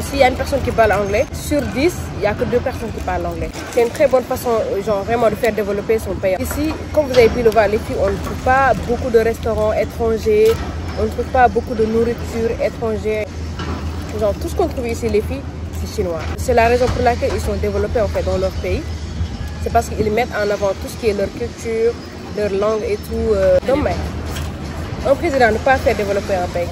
s'il y a une personne qui parle anglais, sur 10, il n'y a que 2 personnes qui parlent anglais. C'est une très bonne façon, genre, vraiment de faire développer son pays. Ici, comme vous avez pu le voir, les filles, on ne trouve pas beaucoup de restaurants étrangers, on ne trouve pas beaucoup de nourriture étrangère. Genre, tout ce qu'on trouve ici, les filles, c'est chinois. C'est la raison pour laquelle ils sont développés en fait dans leur pays. C'est parce qu'ils mettent en avant tout ce qui est leur culture, leur langue et tout. Donc, mais un président ne peut pas faire développer un pays.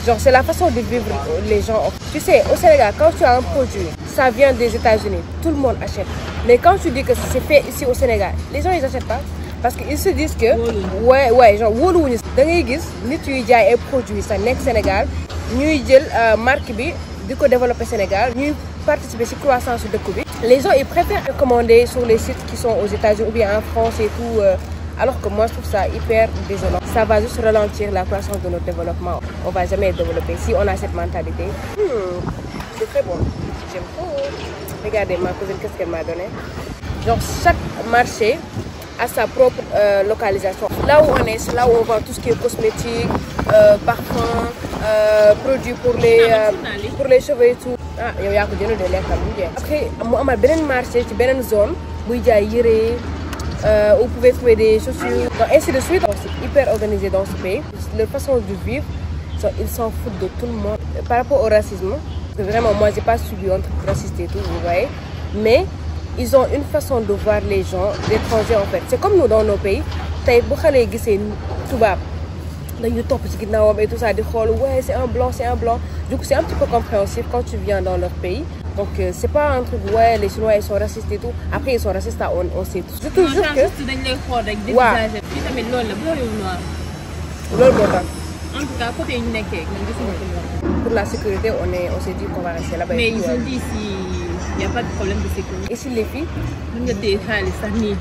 Genre, c'est la façon de vivre les gens. Tu sais, au Sénégal, quand tu as un produit, ça vient des États-Unis, tout le monde achète. Mais quand tu dis que c'est fait ici au Sénégal, les gens, ils n'achètent pas. Parce qu'ils se disent que, ouais, genre, wóoluwuñu. Da ngay gis nit yuy jaay ay produits sa nekk Sénégal, ñuy jël marque bi di ko développer Sénégal, ñuy participer ci croissance de dëkk bi. Les gens, ils préfèrent commander sur les sites qui sont aux États-Unis ou bien en France et tout. Alors que moi, je trouve ça hyper désolant. Ça va juste ralentir la croissance de notre développement. On ne va jamais développer si on a cette mentalité. C'est très bon. J'aime trop. Regardez ma cousine, qu'est-ce qu'elle m'a donné. Genre, chaque marché a sa propre localisation. Là où on est, c'est là où on vend tout ce qui est cosmétique, parfum, produits pour les cheveux et tout. Ah, il y a que des gens. Après, moi, j'ai un marché, j'ai une zone où il y a vous pouvez trouver des chaussures, donc, ainsi de suite. C'est hyper organisé dans ce pays. Leur façon de vivre, ils s'en foutent de tout le monde. Par rapport au racisme, vraiment, moi, j'ai pas subi un truc raciste et tout, vous voyez. Mais ils ont une façon de voir les gens, l'étranger en fait. C'est comme nous dans nos pays. Tay bu xalé gisee tubaab dañuy topp ci ginnaawam et tout ça di xool ouais c'est un blanc. Du coup c'est un petit peu compréhensif quand tu viens dans leur pays. Donc c'est pas un truc ouais les Chinois ils sont racistes et tout. Après ils sont racistes on sait tous. Je te jure que waaw loolu moo tax. En tout cas, côté une nekkee man gisuma ko moom. Pour la sécurité on s'est dit qu'on va rester là-bas. Mais ils ont dit si il y a pas de problème de sécurité. Ici les filles. Mën nga téye xaalis sax nii.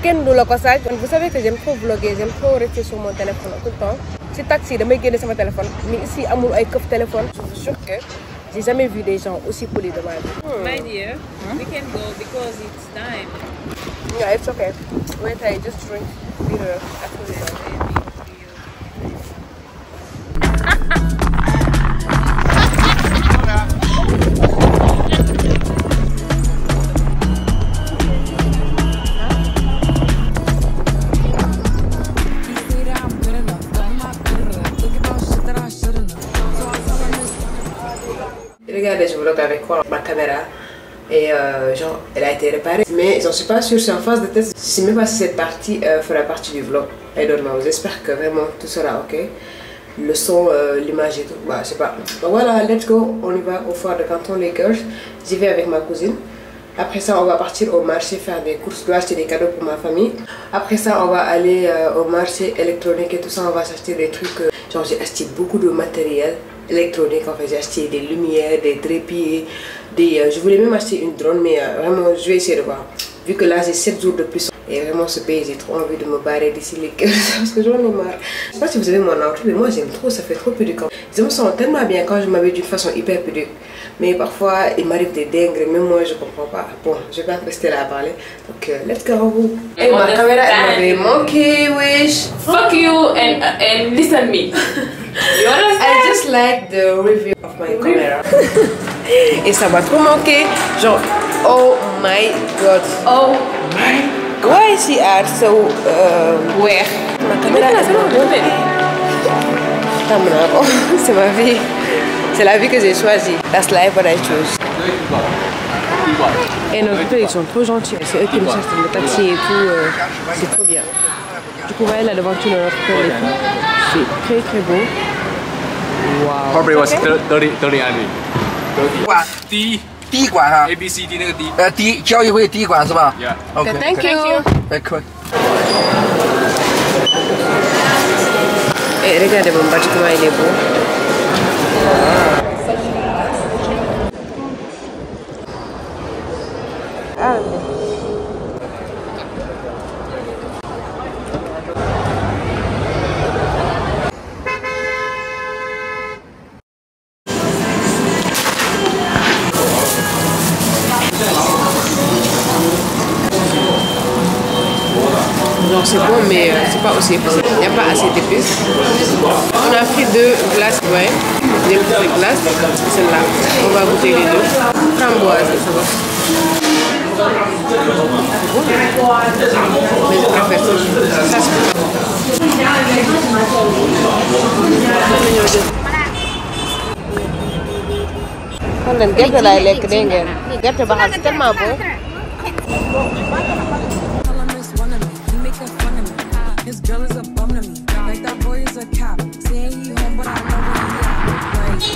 Kenn du la ko saaj. Vous savez que j'aime trop vlogger, j'aime trop rester sur mon téléphone tout le temps. Si taxi damay génne sama téléphone. Mais ici amul ay këf téléphone. Je suis sûre que j'ai jamais vu des gens aussi polis de ma vie. My dear, we can go because it's time. Yeah, it's okay. Wait, I just drink beer after this. Regardez, je vlog avec quoi ma caméra et genre elle a été réparée mais j'en suis pas sûre, c'est en phase de test. Je sais même pas si cette partie fera partie du vlog. I don't know, j'espère que vraiment tout sera ok. Le son, l'image et tout, bah je sais pas. Donc voilà, let's go, on y va au foire de Canton les Girls. J'y vais avec ma cousine. Après ça on va partir au marché faire des courses, je dois acheter des cadeaux pour ma famille. Après ça on va aller au marché électronique et tout ça, on va s'acheter des trucs. Genre j'ai acheté beaucoup de matériel électronique, en fait j'ai acheté des lumières, des trépieds, je voulais même acheter une drone mais vraiment je vais essayer de voir. Vu que là j'ai 7 jours de plus et vraiment ce pays j'ai trop envie de me barrer d'ici les Girls parce que j'en ai marre. Je sais pas si vous avez mon outfit mais moi j'aime trop, ça fait trop pudique. Je me sens tellement bien quand je m'habille d'une façon hyper pudique. Mais parfois il m'arrive des dingueries, même moi je comprends pas. Bon, je vais pas rester là à parler. Donc let's go. Et ma caméra elle m'avait manqué, wesh. Fuck you and listen me. You understand? I just like the review of my camera. Et ça m'a trop manqué. Genre, oh my god. Oh my god. Why is she are so where? Ma caméra elle m'a manqué. C'est ma vie. C'est la vie que j'ai choisie. That's life what I choose. Et nos photos ils sont trop gentils. C'est eux qui me cherchent le taxi et tout. C'est trop bien. Du coup, voyez la devanture de notre hôtel. C'est très très beau. Wow. Probably was 30 Ali. 第一馆啊 A B C D 那个 D。交易会第一馆是吧 Yeah. OK Thank you. D'accord. Et regardez mon badge comment il est beau. Ah. Genre c'est bon mais c'est pas aussi épicé. Il n'y a pas assez d'épices. On a pris 2 glaces, ouais. 2 petites glaces. Celle-là. On va goûter les 2. Framboise, ça va. Mais je préfère ça. Ça c'est gerte laay lekk dégg ngeen. Gerte baxal c'est tellement bon. His girl is a bum to me, like that boy is a cop. Saying he home, but I know where he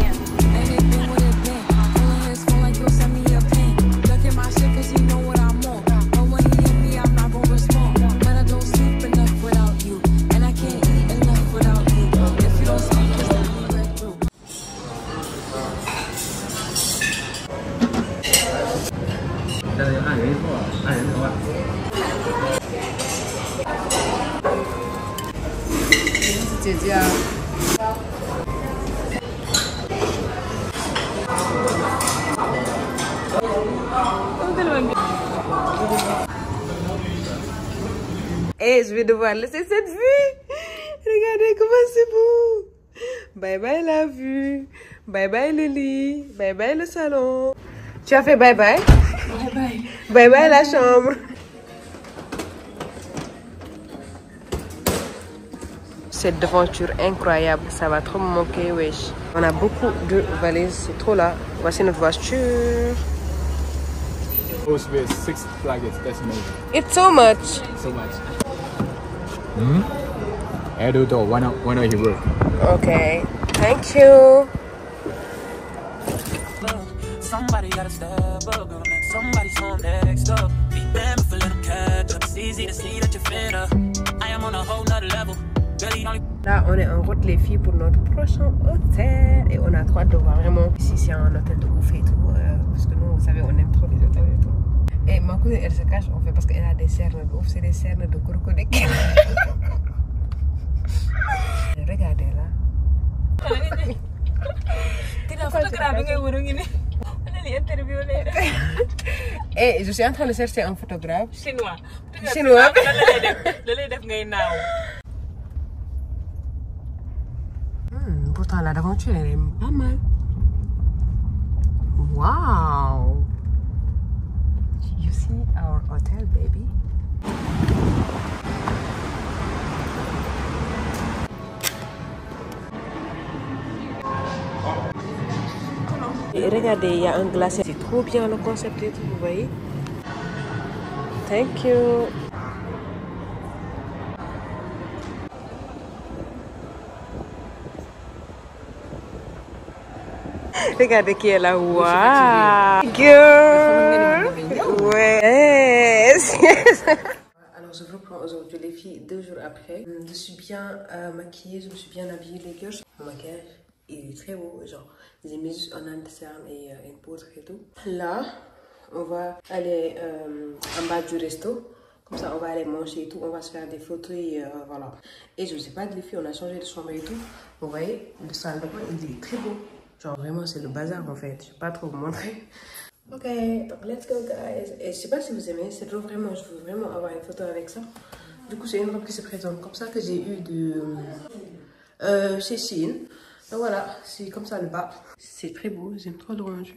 at. Anything with it been, pulling his phone like you'll send me a pin. Look at my shit 'cause he know what I'm on. But when he hit me, I'm not gonna respond. But I don't sleep enough without you, and I can't eat enough without you. If you don't speak, it's not me right through. Et je vais devoir laisser cette vue. Regardez comment c'est beau. Bye bye la vue. Bye bye le lit. Bye bye le salon. Tu as fait bye bye? Bye bye. Bye bye la chambre. Cette devanture incroyable, ça va trop me manquer, wesh. On a beaucoup de valises, c'est trop là. Voici notre voiture. Supposed to be 6 luggage, that's amazing. It's so much. So much. I do too. One of his work. Okay, thank you. Somebody gotta step up, gonna make somebody some next up. Be damned if I let them catch up. It's easy to see that you're fed up. I am on a whole nother level. Barely only. Là, on est en route les filles pour notre prochain hôtel et on a trop hâte de voir vraiment si c'est un hôtel de ouf et tout parce que nous, vous savez, on aime trop les hôtels et tout. Et ma cousine, elle se cache en fait parce qu'elle a des cernes de ouf, c'est des cernes de crocodile. Regardez là. Et je suis en train de chercher un photographe chinois. Pourtant la d'aventure elle est pas mal. Wow. You see our hotel, baby. Et regardez, il y a un glacier. C'est trop bien le concept et tout, vous voyez. Thank you. Regardez qui est là. Wow. Girl. Ouais. Alors je reprends aujourd'hui les filles 2 jours après. Je suis bien maquillée, je me suis bien habillée les gars. Mon maquillage il est très beau, genre j'ai mis juste un anti-cerne et une poudre et tout. Là, on va aller en bas du resto. Comme ça, on va aller manger et tout. On va se faire des photos et voilà. Et je ne sais pas, les filles, on a changé de chambre et tout. Vous voyez, le salle de bain, il est très beau. Genre vraiment, c'est le bazar en fait. Je ne vais pas trop vous montrer. Ok, donc let's go guys. Et je sais pas si vous aimez, c'est trop vraiment, je veux vraiment avoir une photo avec ça. Du coup, c'est une robe qui se présente comme ça que j'ai eu de chez Shein. Donc voilà, c'est comme ça le bas. C'est très beau, j'aime trop le rendu.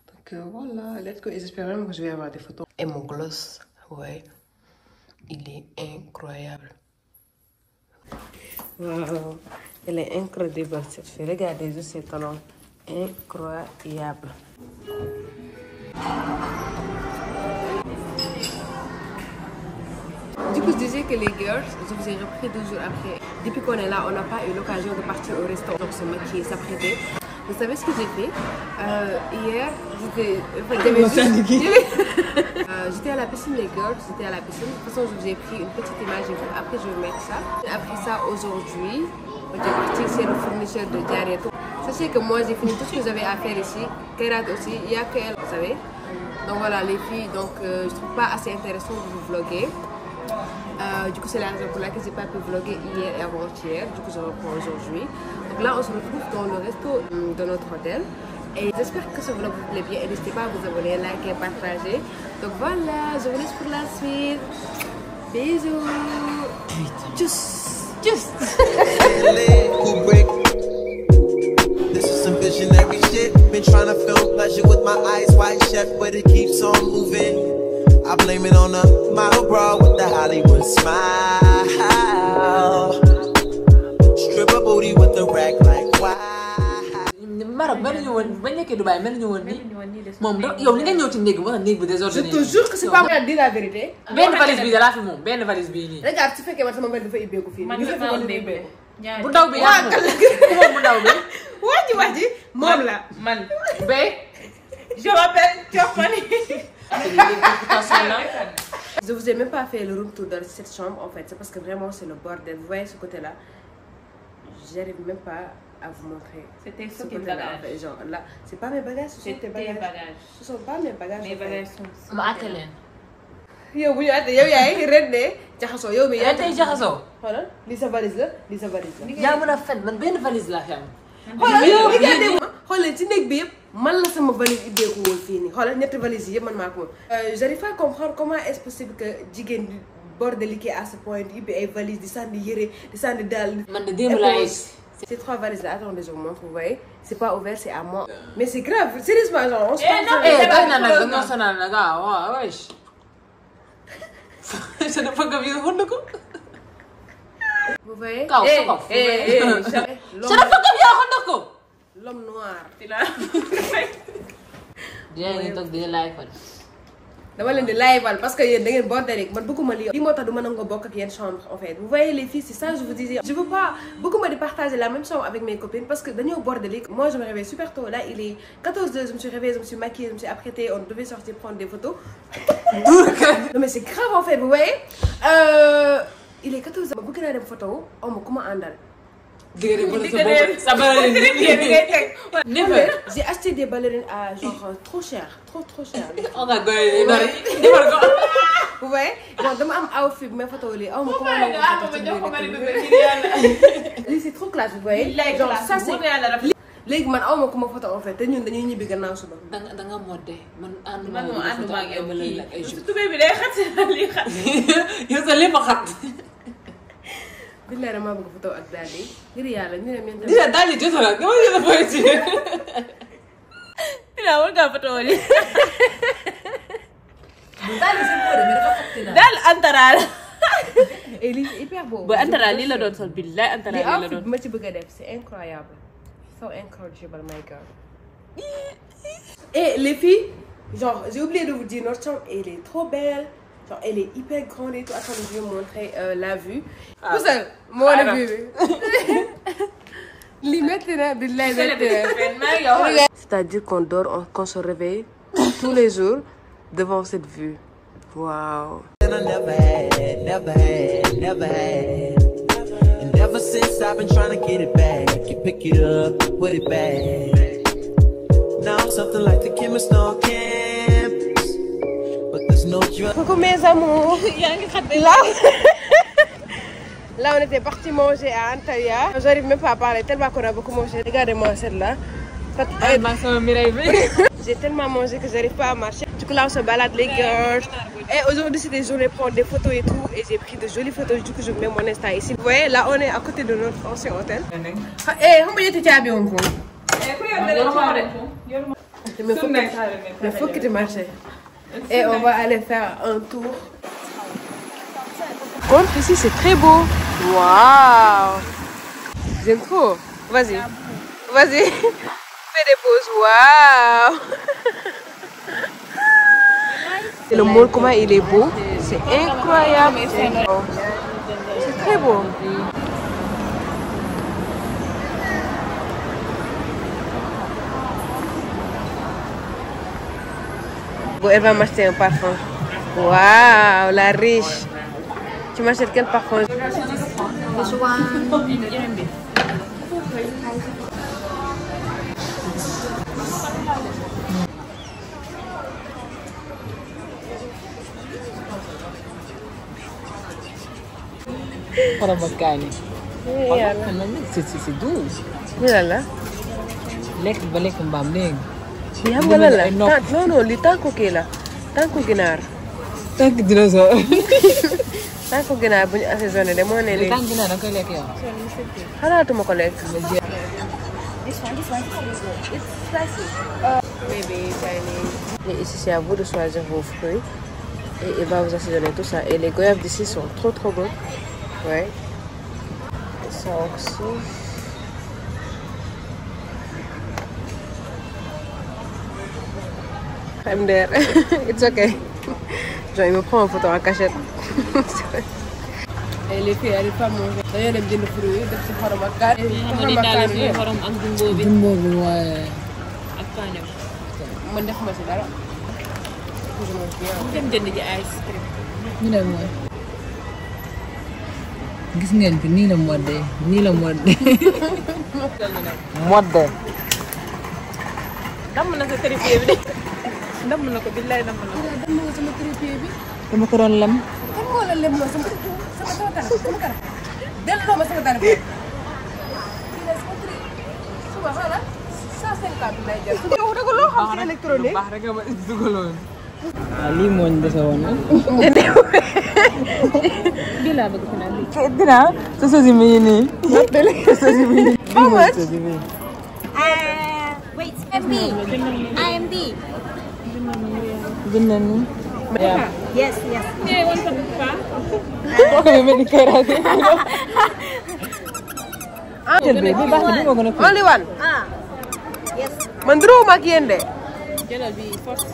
Donc voilà, let's go. Et j'espère vraiment que je vais avoir des photos. Et mon gloss, ouais, il est incroyable. Wow, elle est incroyable cette fille. Regardez juste ses talons, incroyable. Du coup, je disais que les girls, je vous ai repris 2 jours après. Depuis qu'on est là, on n'a pas eu l'occasion de partir au restaurant, donc se maquiller, s'apprêter. Vous savez ce que j'ai fait? Hier, j'étais à la piscine, les girls, j'étais à la piscine. De toute façon, je vous ai pris une petite image et après je vais mettre ça. Après ça, aujourd'hui, on est parti chez le fournisseur de Diareto. Sachez que moi, j'ai fini tout ce que j'avais à faire ici. Kérat aussi, il n'y a qu'elle, vous savez. Donc voilà, les filles, donc je trouve pas assez intéressant de vous vlogger. Du coup, c'est la raison pour laquelle j'ai pas pu vlogger hier et avant-hier. Du coup, je reprends aujourd'hui. Donc là, on se retrouve dans le resto de notre hôtel. Et j'espère que ce vlog vous plaît bien. Et n'hésitez pas à vous abonner, liker, partager. Donc voilà, je vous laisse pour la suite. Bisous. Just. This is some visionary shit. Been trying to film pleasure with my eyes wide shut, but it keeps on moving. I blame it on the model bra with the Hollywood smile. Strip a booty with the rack like wow. Maroc mel nañu woon bañ nekkee Dubaï mel nañu woon nii moom da yow li nga ñëw ci néeg bi moo tax néeg bi désordonné. Je te jure que c'est pas vrai, dis la vérité. benn valise bi da laa fi moom benn valise bii nii. Regarde, su fekkee man sama mbir dafa ibbeeku fii. man dafa ibbeeku bu ndaw bi yaa ku moom bu ndaw bi. wax ji moom la man ba je m'appelle Tiofani. Je vous ai même pas fait le room tour de cette chambre en fait, c'est parce que vraiment c'est le bordel. Vous voyez ce côté là, j'arrive même pas à vous montrer. C'était ce côté là en fait, genre là, c'est pas mes bagages, ce sont tes bagages. Ce sont pas mes bagages. Mes bagages sont. ma àtte leen. yow bu ñu àtte yow yaay ren ne jaxasoo yow mi yaa tey jaxasoo. xoolal li sa valise la li sa valise la. yaa mën a fen man benn valise laa fi am. xoolal yow regardez moi xoolal ci néeg bi yëpp man la sama valise ibbeeku woon fii nii xoolal ñetti valise yi yëpp man maa ko moom. J'arrive pas à comprendre comment est-ce possible que jigéen di bordeliqué à ce point di ibbi ay valise di sànni yére di sànni daal. man de démb laa Ces 3 valises là, attendez, je vous montre, vous voyez, c'est pas ouvert, c'est à moi. Mais c'est grave, sérieusement, genre, on se Vous voyez? L'homme noir. dama leen di live parce que yéen da ngeen bordel man bëgguma lii moo tax du ma nangoo bokk ak yéen chambre en fait. Vous voyez les filles, c'est ça je vous disais. Je veux pas bëgguma di partager la même chambre avec mes copines parce que dañoo bordel. Moi je me réveille super tôt, là il est 14h, je me suis réveillée, je me suis maquillée, je me suis apprêtée, on devait sortir prendre des photos. Non mais c'est grave en fait, vous voyez. Il est 14h, ma bëgg naa dem photo on ma ku ma àndal. J'ai acheté des ballerines à genre trop cher. On a gagné. Vous voyez? Genre dama am outfit mais photo li aw ma comment on c'est trop classe, vous voyez? Genre ça c'est léegi man aw ma ku ma photo en fait te ñun dañuy ñibbi gannaaw suba. da nga modde man ànduma ak yow kii tubéy bi day xat li xat. yow sa lépp a xat. billahi dama bëgg photo ak daal yi ngir yàlla ñu ne men di la daal di jot la dama jot a foy ci dina war nga photo li daal ci ko de mais dafa xat na daal antara et li hyper beau bu antara li la doon sol billahi antara li la doon ma ci bëgg a def c'est incroyable so incroyable my god. Et les filles genre j'ai oublié de vous dire notre chambre elle est trop belle. Genre, elle est hyper grande et tout. Attendez, je vais vous montrer la vue. Tout seul, moi la vue. C'est-à-dire qu'on dort, qu'on se réveille tous les jours devant cette vue. Waouh. Never had. And ever since I've been trying to get it back. You pick it up, put it back. Now I'm something like the chemist on campus. Coucou mes amours. Là on était parti manger à Antalya. J'arrive même pas à parler tellement qu'on a beaucoup mangé. Regardez-moi celle-là. J'ai tellement mangé que j'arrive pas à marcher. Du coup là on se balade les girls. Et aujourd'hui c'est des journées prendre des photos et tout. Et j'ai pris de jolies photos. Du coup je mets mon Insta ici. Vous voyez là on est à côté de notre ancien hôtel. Eh comment tu as bien encore? Mais faut que tu marches. Et on va aller faire un tour. Contre ici c'est très beau. Waouh. J'aime trop. Vas-y. Fais des pauses. Waouh. Et le mall comment il est beau. C'est incroyable. C'est très beau. Bon, elle va m'acheter un parfum. Waouh, la riche. Tu m'achètes quel parfum? C'est doux. Voilà. Lekk ba lekk mbaam léegi. Mais xam nga lan la non li tànku kii la tànku ginaar. Tànk dinosaure. Tànku ginaar bu ñu assaisonné de moo ne léegi. Tànk ginaar da koy lekk yow. xalaatuma ko lekk. This one, it's spicy. Maybe Chinese. Et ici c'est à vous de choisir vos fruits et il va vous assaisonner tout ça. Et les goyaves d'ici sont trop bonnes. Ouais. Ça aussi. I'm there. It's okay. Genre, il me prend en photo en cachette. Et les filles arrivent pas à manger. D'ailleurs, elles viennent de fruits, de petits xorom ak kaane. xorom ak jumbo bi. Jumbo bi waaye. Ak kaane. Man defuma si dara. Dem jënd ji ice cream. ñu dem mooy. Gis ngeen ko nii la modde. Modde. Damm na sa trépied bi de. Damm na ko billaay damm na ko. Damm nga sama trépied bi. Dama ko doon lem. Kan moo la lem sama kanam. Delloo ma sama téléphone. Suba xoolal 150 lay jël. Yow da ko loo xam ci électronique. Baax rek ma dugaloon. Lii moo ñu dese woon nag. Bii laa bëgg fi naan lii. Dinaa sa sosi mi ngi nii. How much? Wait, IMB. Jënd nañu. Yes. Nee, want to pa? Boo ko mel ni kayraate. Jël bi baax na bi moo gën a Only one. Yes. Man duróowuma ak yéen de. Jëlal bi force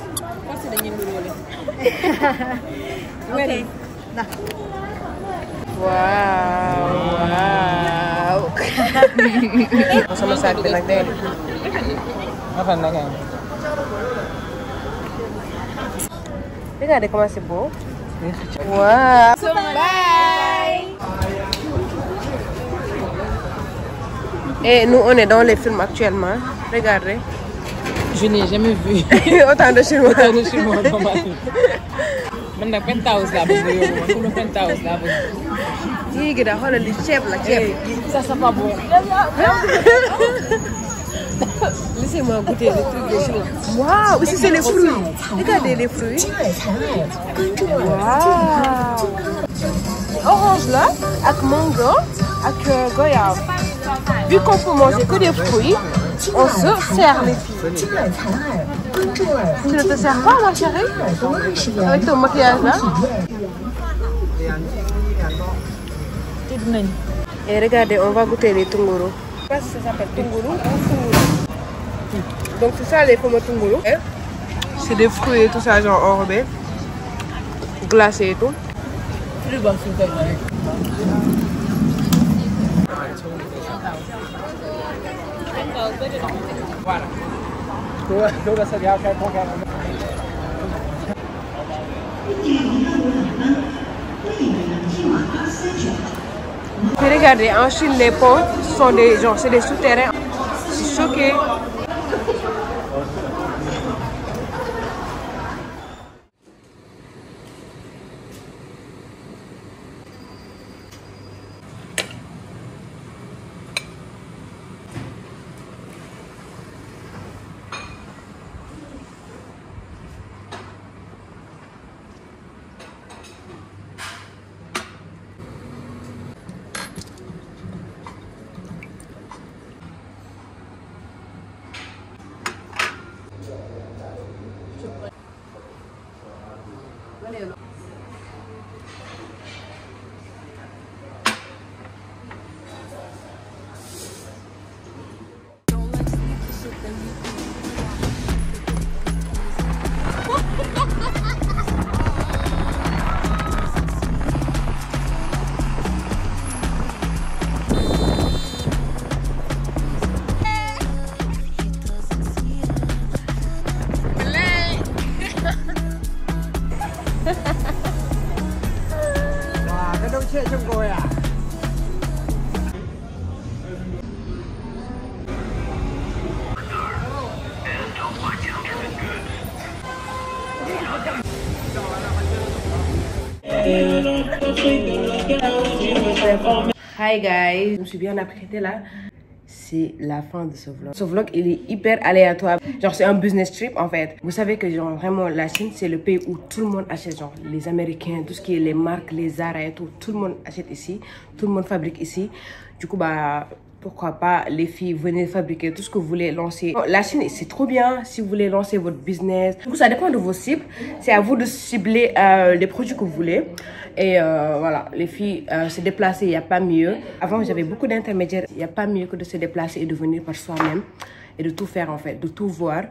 dañuy nduróole. Okay. Nah. Wow. Sama saag bi nag day regardez comment c'est beau. Wow. So bye. Et nous on est dans les films actuellement. Regardez. Je n'ai jamais vu Autant de chinois. autant de Chinois dans ma vie. Man nag penthouse laa bëgg yow man pour le penthouse laa bëgg. Jigi da xoolal li ceeb la ceeb. Ça c'est pas bon. Laissez-moi goûter les trucs de chinois. Waouh, ici c'est les fruits. Regardez les fruits. Waouh. Orange là, avec mango, avec goyave. Vu qu'on peut manger que des fruits, on se sert les filles. Tu ne te sers pas ma chérie? Avec ton maquillage là? Et regardez, on va goûter les tunguru. Je sais pas si ça s'appelle tunguru ou tunguru. Donc c'est ça les pommes tunguru. C'est des fruits et tout ça genre enrobés, glacés et tout. Puis regardez, en Chine les ponts sont des gens, c'est des souterrains. Je suis choquée. Hi guys, je me suis bien apprêtée là. C'est la fin de ce vlog. Ce vlog il est hyper aléatoire. Genre c'est un business trip en fait. Vous savez que genre vraiment la Chine c'est le pays où tout le monde achète, genre les Américains, tout ce qui est les marques, les Zara et tout le monde achète ici, tout le monde fabrique ici. Du coup bah pourquoi pas les filles, venez fabriquer tout ce que vous voulez lancer. La Chine c'est trop bien si vous voulez lancer votre business. Du coup ça dépend de vos cibles. C'est à vous de cibler les produits que vous voulez. Et voilà, les filles se déplacer, il n'y a pas mieux. Avant j'avais beaucoup d'intermédiaires, il n'y a pas mieux que de se déplacer et de venir par soi-même. Et de tout faire en fait, de tout voir.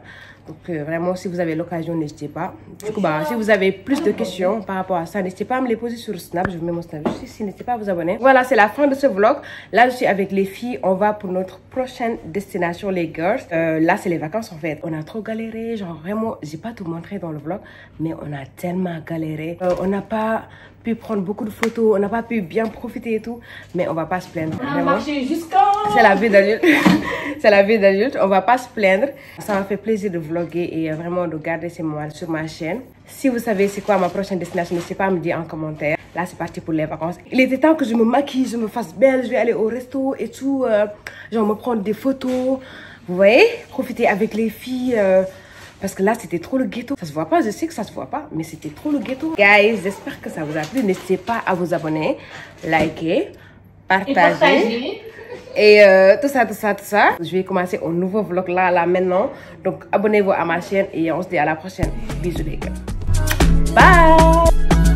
Donc vraiment si vous avez l'occasion, n'hésitez pas. Du coup bah si vous avez plus de questions par rapport à ça, n'hésitez pas à me les poser sur Snap. Je vous mets mon Snap juste ici, n'hésitez pas à vous abonner. Voilà, c'est la fin de ce vlog. Là je suis avec les filles, on va pour notre prochaine destination les girls. Là c'est les vacances en fait. On a trop galéré, genre vraiment, j'ai pas tout montré dans le vlog. Mais on a tellement galéré. On n'a pas pu prendre beaucoup de photos, on n'a pas pu bien profiter et tout. Mais on va pas se plaindre. C'est la vie d'adulte. C'est la vie d'adulte, on va pas se plaindre. Ça m'a fait plaisir de vlogger et vraiment de garder ces moments sur ma chaîne. Si vous savez c'est quoi ma prochaine destination, n'hésitez pas à me dire en commentaire. Là c'est parti pour les vacances. Il était temps que je me maquille, je me fasse belle, je vais aller au resto et tout. Genre me prendre des photos. Vous voyez, profiter avec les filles. Parce que là c'était trop le ghetto. Ça se voit pas, je sais que ça se voit pas, mais c'était trop le ghetto. Guys, j'espère que ça vous a plu. N'hésitez pas à vous abonner, liker, partager. Et tout ça. Je vais commencer un nouveau vlog là maintenant. Donc abonnez-vous à ma chaîne et on se dit à la prochaine. Bisous les gars. Bye.